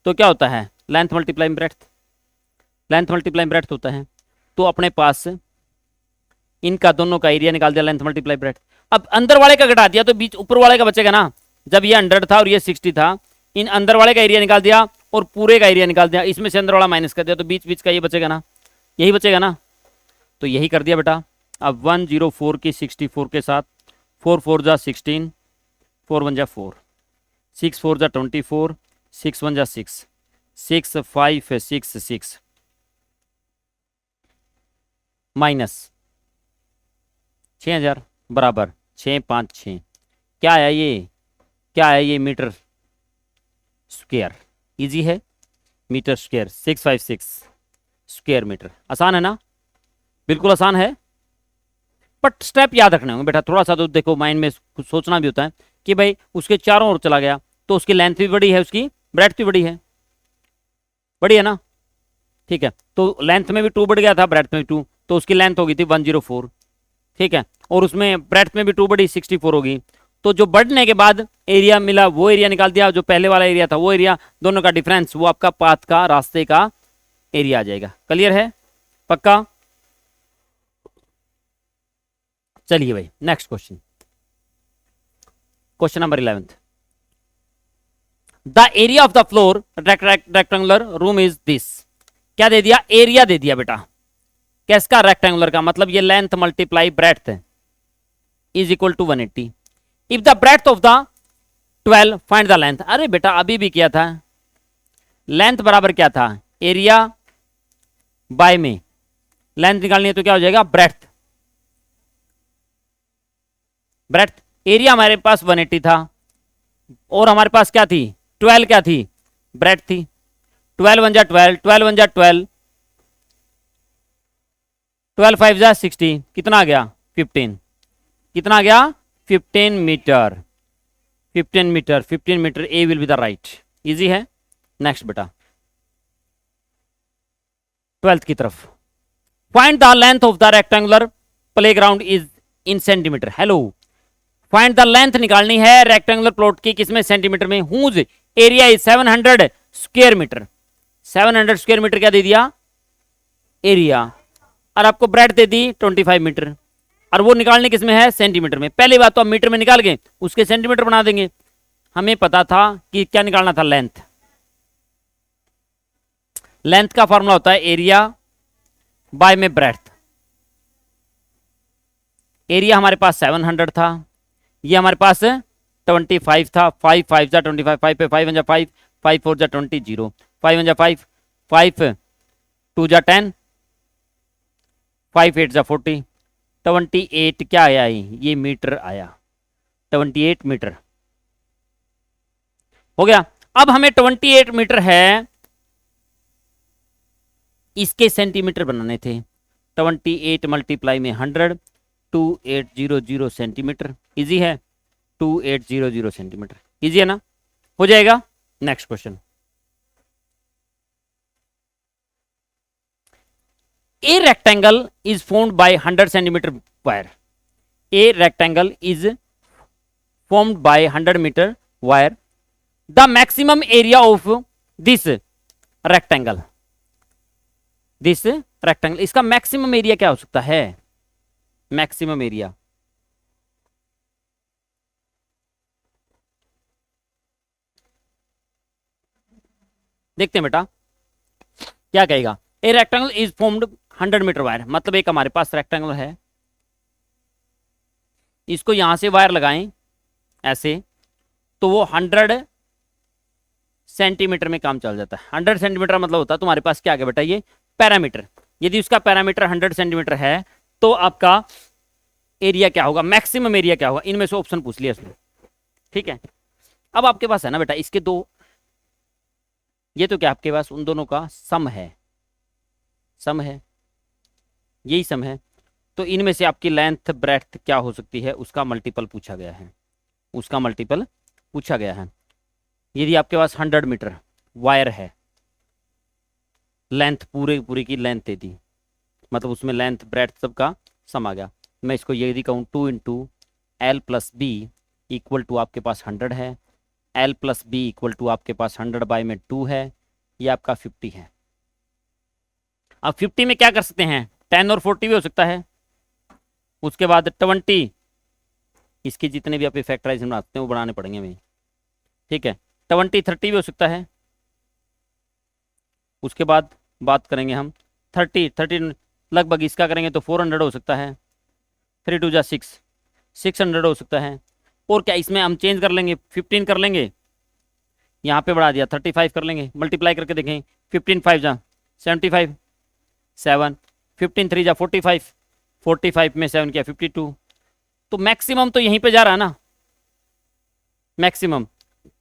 तो क्या होता है length multiply breath, length multiply breath होता है। तो अपने पास इनका दोनों का एरिया निकाल दिया, लेंथ मल्टीप्लाई ब्रेथ। अब अंदर वाले का घटा दिया तो बीच ऊपर वाले का बचेगा ना, जब ये 100 था और ये 60 था, इन अंदर वाले का एरिया निकाल दिया और पूरे का एरिया निकाल दिया, इसमें से अंदर वाला माइनस कर दिया तो बीच बीच का ये बचेगा ना, यही बचेगा ना, तो यही कर दिया बेटा। अब 104 की 64 के साथ 4 4 जा 16, 4 1 जा 4, 6 4 जा 24, 6 1 जा 6, 6 5 6 6 माइनस 6000 बराबर 6 5 6, क्या आया ये, क्या आया ये मीटर स्क्वायर, इजी है, मीटर स्क्वायर 656 स्क्वायर मीटर। आसान है ना, बिल्कुल आसान है, बट स्टेप याद रखने होंगे बेटा थोड़ा सा। तो देखो माइंड में कुछ सोचना भी होता है कि भाई उसके चारों ओर चला गया तो उसकी लेंथ भी बड़ी है, उसकी ब्रेड्थ भी बड़ी है, बड़ी है ना, ठीक है। तो लेंथ में भी 2 बढ़ गया था, ब्रेड्थ में भी 2, तो उसकी लेंथ होगी थी 104, ठीक है, और उसमें ब्रेड्थ में भी 2 बढ़ी 64 होगी। तो जो बढ़ने के बाद एरिया मिला वो एरिया निकाल दिया, जो पहले वाला एरिया था वो एरिया, दोनों का डिफरेंस वो आपका पाथ का रास्ते का एरिया आ जाएगा। क्लियर है, पक्का। चलिए भाई next question, question number 11। The area of the floor rectangular room is this. क्या दे दिया, एरिया दे दिया बेटा, किसका, रेक्टेंगुलर का, मतलब ये length multiply breadth is equal to 180। If the breadth of the 12 find the length. अरे बेटा अभी भी किया था, लेंथ बराबर क्या था, एरिया बाय में लेंथ निकालनी है तो क्या हो जाएगा ब्रेड्थ, ब्रेड्थ। एरिया हमारे पास 180 था और हमारे पास क्या थी 12 क्या थी, ब्रेड्थ थी। 12 1 जा 12, 12 1 जा 12, 12 5 जा 60, कितना आ गया 15, कितना आ गया 15 metre, 15 metre, 15 metre, a will be the right. Easy है। नेक्स्ट बेटा 12th की तरफ, find the length of the rectangular playground is in centimetre. Hello, find the length निकालनी है रेक्टेंगुलर प्लॉट की, किसमें सेंटीमीटर में, whose area is 700 square metre. 700 square metre क्या दे दिया एरिया, और आपको ब्रेड दे दी 25 मीटर, और वो निकालने किसमें है सेंटीमीटर में। पहली बात तो हम मीटर में निकाल गए, उसके सेंटीमीटर बना देंगे। हमें पता था कि क्या निकालना था, लेंथ। लेंथ का फॉर्मूला होता है एरिया बाय में ब्रेड्थ। एरिया हमारे पास 700 था, ये हमारे पास 25 था, 5 5 जा 25, 5 पे 5 जा 5, 5 4 जा 20, 0 5 जा 5, 5 2 जा 10, 5 8 जा 40, 28 क्या आया, ये मीटर आया, 28 मीटर हो गया। अब हमें 28 मीटर है, इसके सेंटीमीटर बनाने थे। 28 मल्टीप्लाई में 100, 2800 सेंटीमीटर। इजी है, 2800 सेंटीमीटर, इजी है ना, हो जाएगा। Next question, A rectangle is formed by 100 centimeter square. A rectangle is formed by 100 meter wire, the maximum area of this rectangle, इसका मैक्सिमम एरिया क्या हो सकता है? मैक्सिमम एरिया, देखते हैं बेटा क्या कहेगा। A rectangle is formed 100 metre wire, मतलब एक हमारे पास रेक्टेंगल है, इसको यहां से वायर लगाएं ऐसे, तो वो 100 सेंटीमीटर में काम चल जाता है। 100 सेंटीमीटर मतलब होता है तुम्हारे पास क्या आ गया बेटा, ये पैरामीटर। यदि उसका पैरामीटर 100 सेंटीमीटर है तो आपका एरिया क्या होगा, मैक्सिमम एरिया क्या होगा? इनमें से ऑप्शन पूछ लिया इसने, ठीक है। अब आपके पास है ना बेटा इसके दो, ये तो क्या आपके पास उन दोनों का सम है, यही सम है। तो इनमें से आपकी लेंथ ब्रेड्थ क्या हो सकती है, उसका मल्टीपल पूछा गया है, यदि आपके पास 100 मीटर वायर है, लेंथ पूरी की लेंथ दे दी, मतलब उसमें लेंथ ब्रेड्थ सबका सम आ गया। मैं इसको ये यदि कहूँ 2 into L plus B equal to आपके पास 100 है, L plus B equal to आपके पास 100 बाई में 2 है, ये आपका 50 है। अब 50 में क्या कर सकते हैं, 10 और 40 भी हो सकता है, उसके बाद 20, इसके जितने भी आप फैक्टराइजेशन बनाते हैं वो बनाने पड़ेंगे हमें, ठीक है। 20 30 भी हो सकता है, उसके बाद बात करेंगे हम 30 लगभग इसका करेंगे तो 400 हो सकता है, 3 2 जा 600 हो सकता है। और क्या इसमें हम चेंज कर लेंगे, 15 कर लेंगे, यहाँ पे बढ़ा दिया 35 कर लेंगे, मल्टीप्लाई करके देखें 15 5 जा 75, 7 15 3 जा 45, 45 में 7 किया 52। तो मैक्सिमम तो यहीं पे जा रहा है ना, मैक्सिमम।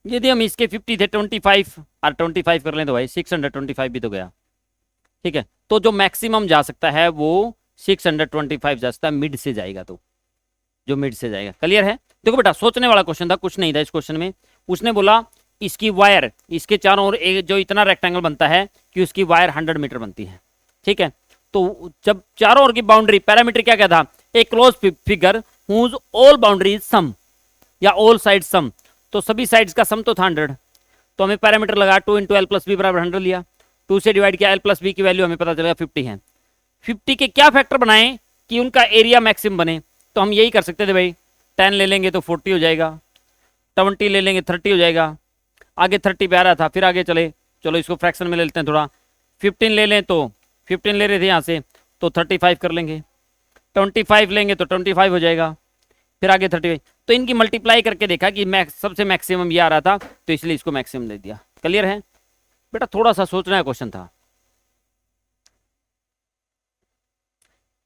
यदि हम इसके 50 थे 25 और 25 कर लें तो भाई 625 भी तो गया, ठीक है। तो जो मैक्सिमम जा सकता है वो 625 जा सकता है, मिड से जाएगा, तो जो मिड से जाएगा। क्लियर है? देखो बेटा सोचने वाला क्वेश्चन था, कुछ नहीं था इस क्वेश्चन में। उसने बोला इसकी वायर, इसके चारों ओर जो इतना रेक्टेंगल बनता है कि उसकी वायर 100 मीटर बनती है, ठीक है। तो जब चारों ओर की बाउंड्री, पैरामीटर क्या था, a close figure whose all boundary sum या ऑल साइड सम, तो सभी साइड्स का सम तो था 100। तो हमें पैरामीटर लगा 2 इंटू एल प्लस बी बराबर 100 लिया, 2 से डिवाइड किया, एल प्लस बी की वैल्यू हमें पता चलेगा 50 है। 50 के क्या फैक्टर बनाएं कि उनका एरिया मैक्सिमम बने, तो हम यही कर सकते थे भाई, 10 ले लेंगे तो 40 हो जाएगा, 20 ले लेंगे 30 हो जाएगा, आगे 30 पे आ रहा था, फिर आगे चलो इसको फ्रैक्शन में ले लेते हैं थोड़ा, 15 ले लें तो 15 ले रहे थे यहाँ से तो 35 कर लेंगे, 25 लेंगे तो 25 हो जाएगा, फिर आगे 35। तो इनकी मल्टीप्लाई करके देखा कि सबसे मैक्सिमम ये आ रहा था, तो इसलिए इसको मैक्सिमम दे दिया। क्लियर है बेटा? थोड़ा सा सोचना है क्वेश्चन था।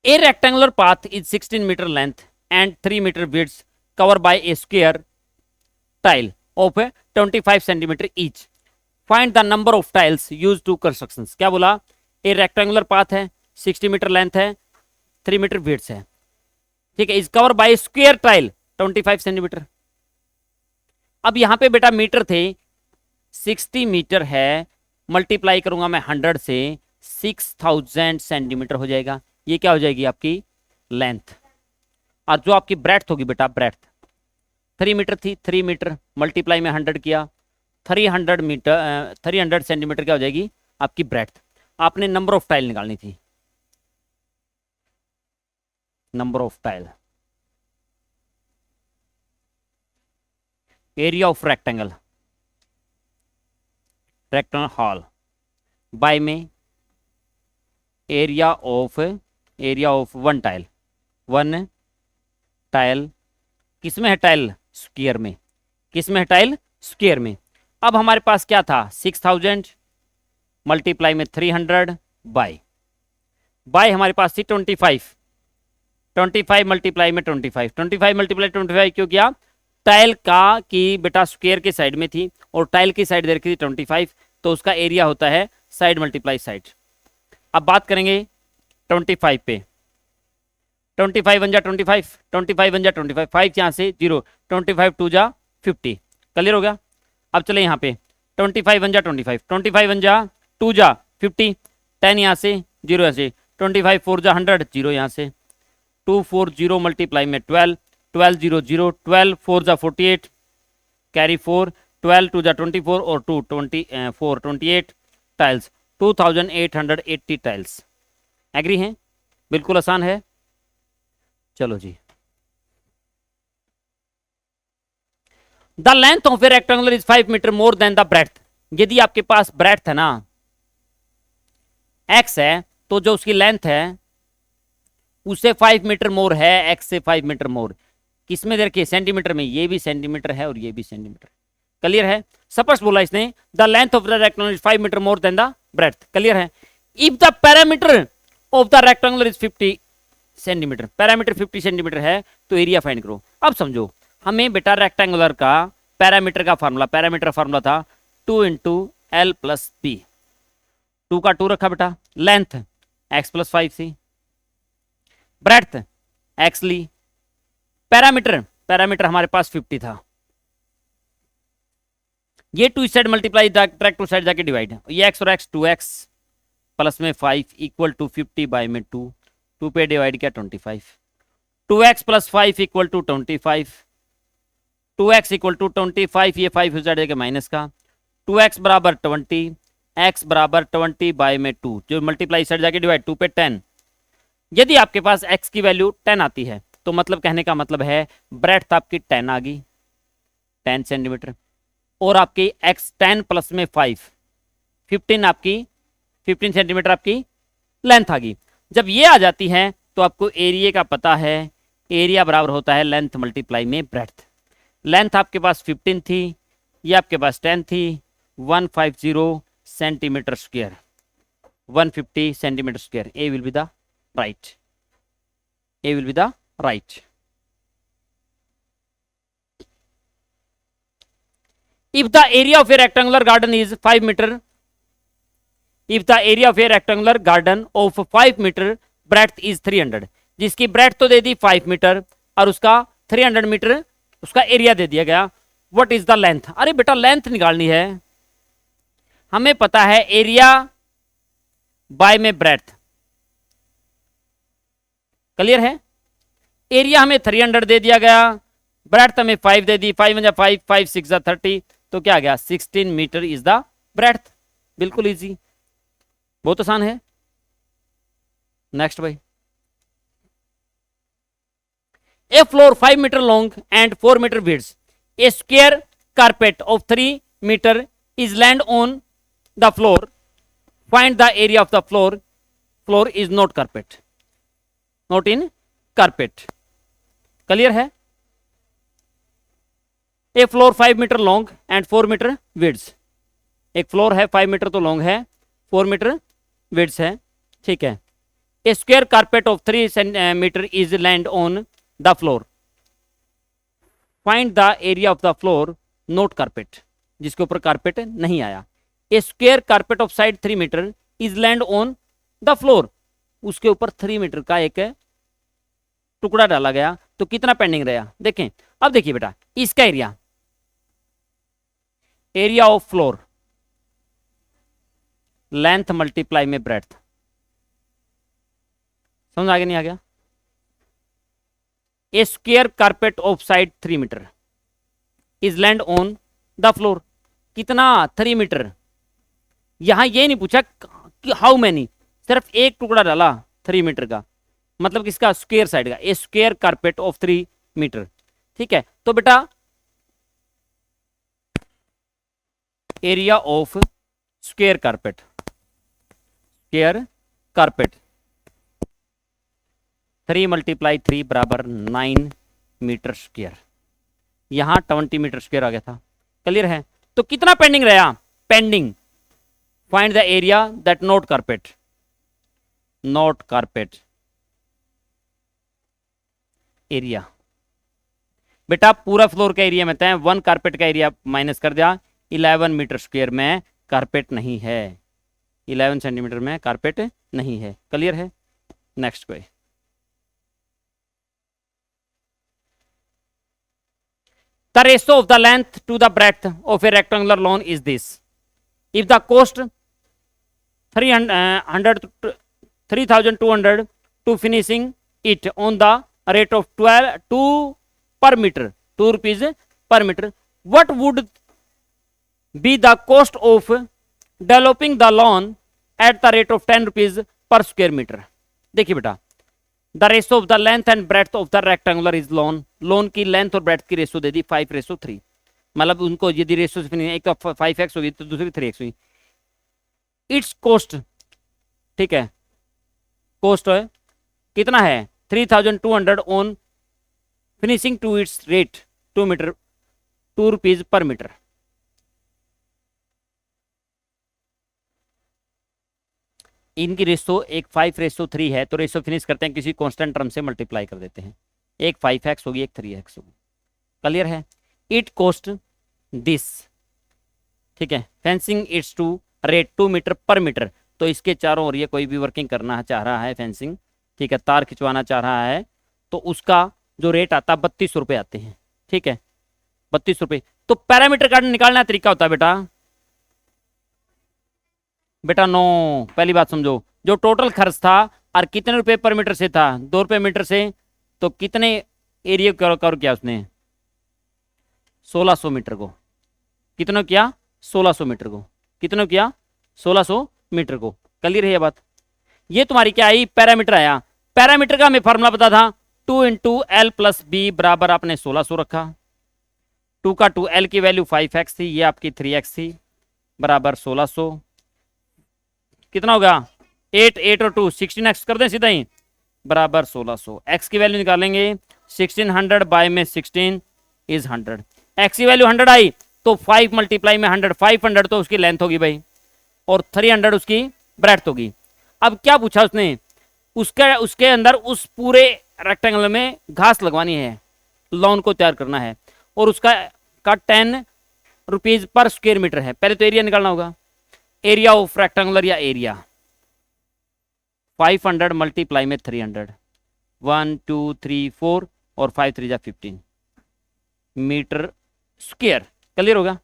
A rectangular path is 16 meter length and 3 meter width covered by a square tile of 25 centimeter each. Find the number of tiles used to constructions. क्या बोला? A rectangular path है, 60 मीटर लेंथ है, 3 metre width है, ठीक है, is covered by square tile 25 centimetre. अब यहां पे बेटा मीटर थे, 60 मीटर है, मल्टीप्लाई करूंगा मैं 100 से, 6000 सेंटीमीटर हो जाएगा। ये क्या हो जाएगी आपकी लेंथ, और जो आपकी ब्रेड्थ होगी बेटा, ब्रेड्थ 3 मीटर थी, 3 मीटर मल्टीप्लाई में 100 किया, 300 मीटर 300 सेंटीमीटर क्या हो जाएगी आपकी ब्रेड्थ। आपने नंबर ऑफ टाइल निकालनी थी, number of tile, area of rectangle, rectangle hall by में एरिया ऑफ वन टाइल, किसमें है टाइल, स्क्वायर में, किसमें है टाइल, स्क्वायर में। अब हमारे पास क्या था 6000 मल्टीप्लाई में 300 बाय हमारे पास थी 25 मल्टीप्लाई में 25 मल्टीप्लाई 25 क्यों किया, टाइल का कि बेटा स्क्वायर के साइड में थी और टाइल की साइड दे रखी थी 25, तो उसका एरिया होता है साइड मल्टीप्लाई साइड। अब बात करेंगे 25 पे, 25 बन जा 25, 25 बन जा 25, 5 यहाँ से 0, 25 2 जा 50। क्लियर हो गया? अब चले यहाँ पे 25 बन जा 25, 25 बन जा 2 जा 50, 10 यहाँ से 0 यहाँ से, 25 4 जा 100, 0 यहाँ से, 2 4 0 मल्टीप्लाई में 12, 12 0 0, 12 4 जा 48, कैरी 4, 12 2 जा 24 और 2 24 28 टाइल्स, 2880 टाइल्स। एग्री हैं? बिल्कुल आसान है। चलो जी, the length of a rectangular is 5 metre more than the breadth. यदि आपके पास ब्रेड्थ है ना x है, तो जो उसकी लेंथ है उसे 5 मीटर मोर है, x से 5 मीटर मोर। किसमें दे रखिए? सेंटीमीटर में। ये भी सेंटीमीटर है और ये भी सेंटीमीटर। क्लियर है? स्पष्ट बोला इसने, the length of the rectangular is 5 metre more than the breadth. Clear है? If the parameter of the rectangular is 50 centimetre, perimeter 50 centimetre है, तो एरिया फाइंड करो। अब समझो, हमें बेटा रेक्टेंगुलर का पैरामीटर का फार्मूला, पैरामीटर फार्मूला था 2 इंटू एल प्लस बी। 2 का 2 रखा बेटा, लेंथ x प्लस 5 सी, ब्रेड्थ x ली, पैरामीटर, पैरामीटर हमारे पास 50 था। ये 2 इस side multiply, direct to side जाके डिवाइड, ये x और x 2x प्लस में 5 इक्वल टू 50 बाय में 2, 2 पे डिवाइड किया 25, 2x plus 5 equal to 25, 2x equal to 25, ये 5 हो जाएगा माइनस का, 2x बराबर 20, x बराबर 20 बाय में 2, जो मल्टीप्लाई साइड जाके डिवाइड, 2 पे 10। यदि आपके पास x की वैल्यू 10 आती है, तो मतलब कहने का मतलब है ब्रेड्थ आपकी 10 आ गई, 10 सेंटीमीटर, और आपकी x 10 प्लस में 5 15 आपकी 15 सेंटीमीटर आपकी लेंथ आ गई। जब ये आ जाती है तो आपको एरिया का पता है, एरिया बराबर होता है लेंथ मल्टीप्लाई में ब्रेड्थ। लेंथ आपके पास 15 थी, ये आपके पास 10 थी, 150 centimetre square, 150 centimetre square. A will be the right, A will be the right. If the area of a rectangular garden is 5 meter, if the area of a rectangular garden of 5 meter breadth is 300, जिसकी breadth तो दे दी 5 metre और उसका 300 metre उसका area दे दिया गया, what is the length? अरे बेटा length निकालनी है, हमें पता है एरिया बाय में ब्रेड्थ। क्लियर है? एरिया हमें 300 दे दिया गया, ब्रेड्थ हमें 5 दे दी, 5 में 5 5 6 30, तो क्या आ गया 16 मीटर इज द ब्रेड्थ। बिल्कुल इजी, बहुत आसान है। नेक्स्ट भाई, a floor 5 metre long and 4 metre width, a square carpet of 3 metre is land on the floor, find the area of the floor, floor is not carpet, not in carpet. Clear है? A floor 5 metre long and 4 metre width, एक floor है 5 metre तो long है, 4 metre width है, ठीक है। A square carpet of 3 metre is land on the floor, find the area of the floor not carpet, जिसके ऊपर कारपेट नहीं आया। A square carpet of side 3 metre is land on the floor, उसके ऊपर 3 metre का एक टुकड़ा डाला गया, तो कितना पेंडिंग रहा? देखें, अब देखिए बेटा, इसका area, area of floor length multiply में ब्रेड्थ, समझ आगे नहीं आ गया? A square carpet of side 3 metre is land on the floor, कितना? 3 मीटर। यहां ये नहीं पूछा कि हाउ मैनी, सिर्फ एक टुकड़ा डाला 3 मीटर का, मतलब किसका? स्क्वायर साइड का। ए स्क्वायर कारपेट ऑफ 3 मीटर, ठीक है। तो बेटा area of square carpet, square carpet 3 multiply 3 बराबर 9 मीटर स्क्वायर, यहां 20 मीटर स्क्वायर आ गया था। क्लियर है? तो कितना पेंडिंग रहा? Pending, find the area that not carpet, not carpet area. बेटा पूरा फ्लोर का एरिया में तय 1 कारपेट का एरिया माइनस कर दिया, 11 मीटर स्क्वायर में कारपेट नहीं है, 11 सेंटीमीटर में कारपेट नहीं है। क्लियर है? नेक्स्ट कोई, the ratio of the length to the breadth of a rectangular lawn is this, if the cost 3200 to finishing it on the rate of 2 per metre, 2 rupees per metre. What would be the cost of developing the lawn at the rate of 10 rupees per square metre. देखिए बेटा, the ratio of the length and breadth of the rectangular is lawn. Lawn की length और breadth की ratio दे दी 5:3, मतलब उनको यदि ratio एक तो 5x होगी तो दूसरी 3x होगी। इट्स कॉस्ट, ठीक है, कॉस्ट है कितना है 3200 on finishing to its rate 2 metre, 2 rupees per metre. इनकी रेशो एक 5:3 है, तो रेशो फिनिश करते हैं किसी कांस्टेंट टर्म से मल्टीप्लाई कर देते हैं। एक 5x होगी, एक 3x होगी। क्लियर है? इट कॉस्ट दिस, ठीक है, fencing its to rate 2 metre per metre. तो इसके चारों ओर ये कोई भी वर्किंग करना चाह रहा है, फेंसिंग, ठीक है, तार खिंचवाना चाह रहा है, तो उसका जो रेट आता है 32 रुपये आते हैं, ठीक है, 32 रुपये। तो पैरामीटर का निकालना तरीका होता है बेटा, बेटा नो, पहली बात समझो, जो टोटल खर्च था और कितने रुपए पर मीटर से था, 2 रुपये मीटर से, तो कितने एरिया कवर किया उसने, 1600 मीटर को। कितना किया? 1600 मीटर को। कितना किया? 1600 मीटर को। क्लियर है ये बात? ये तुम्हारी क्या आई? पैरामीटर आया। पैरामीटर का हमें फॉर्मूला पता था 2 इंटू एल प्लस बी बराबर आपने 1600 रखा। 2 का 2, एल की वैल्यू 5x थी, ये आपकी 3x थी, बराबर 1600। कितना होगा? 8, 8 और 2 16x कर दें सीधा ही, बराबर 1600। x की वैल्यू निकालेंगे, 1600 बाय में 16 इज 100। x की वैल्यू 100 आई तो 5 मल्टीप्लाई में 100, 500 तो उसकी लेंथ होगी भाई, और 300 उसकी ब्रेड्थ होगी। अब क्या पूछा उसने? उसके अंदर उस पूरे रेक्टेंगल में घास लगवानी है, लॉन को तैयार करना है, और उसका 10 रुपीज पर स्क्वायर मीटर है। पहले तो एरिया निकालना होगा, एरिया ऑफ रेक्टेंगुलर या एरिया 500 मल्टीप्लाई में 300, 1 2 3 4 और 5 3 जा 15 मीटर स्क्वायर। क्लियर होगा?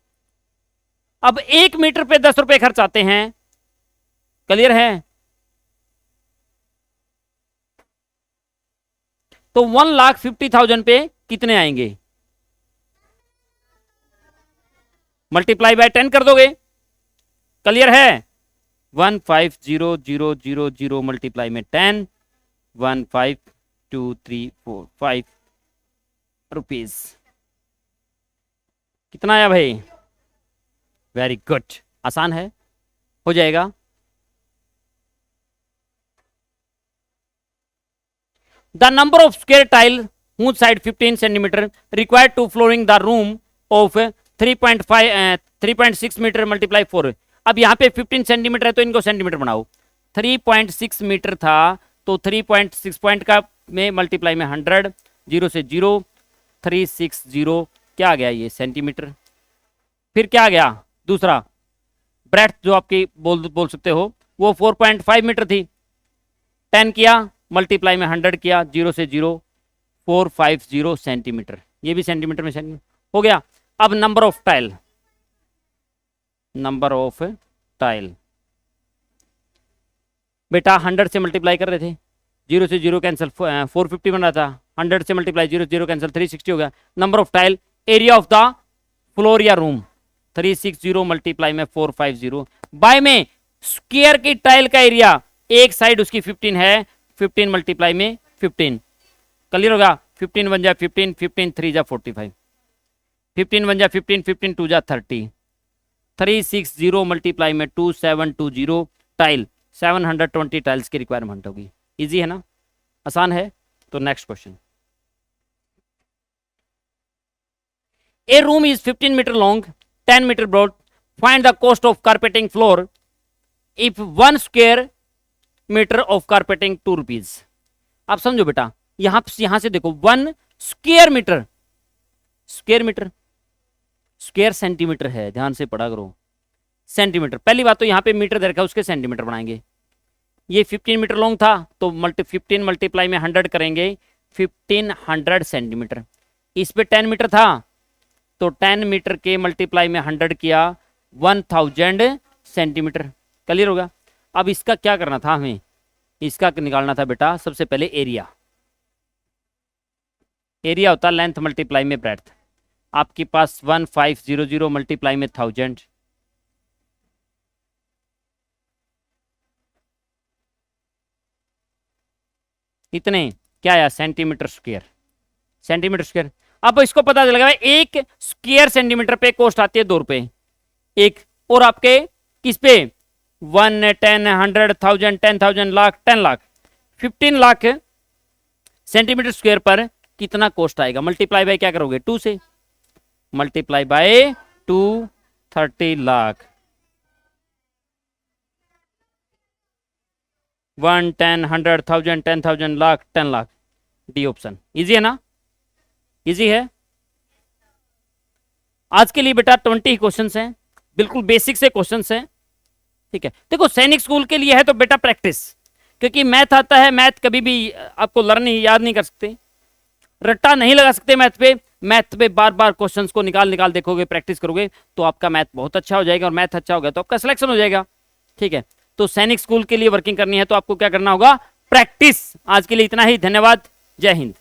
अब 1 मीटर पे 10 रुपए खर्च आते हैं। क्लियर है? तो 1,50,000 पे कितने आएंगे? मल्टीप्लाई बाय 10 कर दोगे। क्लियर है? 150,000 मल्टीप्लाई में 10, 1 5 2 3 4 5 रुपीज। कितना आया भाई? वेरी गुड, आसान है, हो जाएगा। The number of square tile whose side 15 centimetre required to flooring the room of 3.6 metre multiply 4। अब यहाँ पे 15 सेंटीमीटर है तो इनको सेंटीमीटर बनाओ। 3.6 मीटर था तो 3.6 पॉइंट का में मल्टीप्लाई में 100, 0 से 0, 360, क्या आ गया ये? सेंटीमीटर। फिर क्या आ गया? दूसरा ब्रेड्थ जो आपकी बोल सकते हो वो 4.5 मीटर थी, 10 किया मल्टीप्लाई में 100 किया, 0 से 0, 450 सेंटीमीटर। ये भी सेंटीमीटर में सेंटीमीटर हो गया। अब number of tile, number of tile बेटा 100 से मल्टीप्लाई कर रहे थे, 0 से 0 कैंसिल, 450 बन रहा था, 100 से मल्टीप्लाई 0 से 0 कैंसिल, 360 हो गया। Number of tile, area of the floor या रूम 360 मल्टीप्लाई में 450 बाय में स्क्वायर की टाइल का एरिया, एक साइड उसकी 15 है, 15 मल्टीप्लाई में 15। क्लियर होगा? 15 बन जा 15, 15 3 जा 45, 15 बन जा 15, 15 2 जा 30, 360 मल्टीप्लाई में 2720 टाइल, 720 टाइल्स की रिक्वायरमेंट होगी। इजी है ना? आसान है? तो next question. A room is 15 metre long, 10 metre broad, find the cost of carpeting floor if 1 square metre of carpeting 2 rupees. आप समझो बेटा, यहां से देखो 1 square metre, square metre, square centimetre है, ध्यान से पढ़ा करो, सेंटीमीटर। पहली बात तो यहां पे मीटर दे रखा है, उसके सेंटीमीटर बनाएंगे। ये 15 मीटर लॉन्ग था तो 15 मल्टीप्लाई में 100 करेंगे, 1500 सेंटीमीटर। इस पे 10 मीटर था तो 10 मीटर के मल्टीप्लाई में 100 किया, 1000 सेंटीमीटर। क्लियर होगा? अब इसका क्या करना था हमें? इसका निकालना था बेटा सबसे पहले एरिया। एरिया होता है लेंथ मल्टीप्लाई में ब्रेड्थ। आपके पास 1500 मल्टीप्लाई में 1000, इतने क्या आया सेंटीमीटर स्क्वायर, सेंटीमीटर स्क्वायर। अब इसको पता चलेगा भाई एक स्क्वायर सेंटीमीटर पे कॉस्ट आती है 2 रुपए एक, और आपके किस पे 1 10 100 1000 10,000 लाख 10 लाख 15 लाख सेंटीमीटर स्क्वायर पर कितना कॉस्ट आएगा, मल्टीप्लाई बाय क्या करोगे 2 से, multiply by 2 30 lakh 1 10 100 1000 10,000 lakh 10 lakh. D option easy है ना, इजी है। आज के लिए बेटा 20 क्वेश्चंस हैं, बिल्कुल बेसिक से क्वेश्चंस हैं, ठीक है। देखो सैनिक स्कूल के लिए है तो बेटा प्रैक्टिस, क्योंकि मैथ आता है, मैथ कभी भी आपको लर्न नहीं, याद नहीं कर सकते, रट्टा नहीं लगा सकते मैथ पे। मैथ पे बार बार क्वेश्चंस को निकाल निकाल देखोगे, प्रैक्टिस करोगे तो आपका मैथ बहुत अच्छा हो जाएगा, और मैथ अच्छा हो गया तो आपका सिलेक्शन हो जाएगा, ठीक है। तो सैनिक स्कूल के लिए वर्किंग करनी है तो आपको क्या करना होगा, प्रैक्टिस। आज के लिए इतना ही, धन्यवाद, जय हिंद।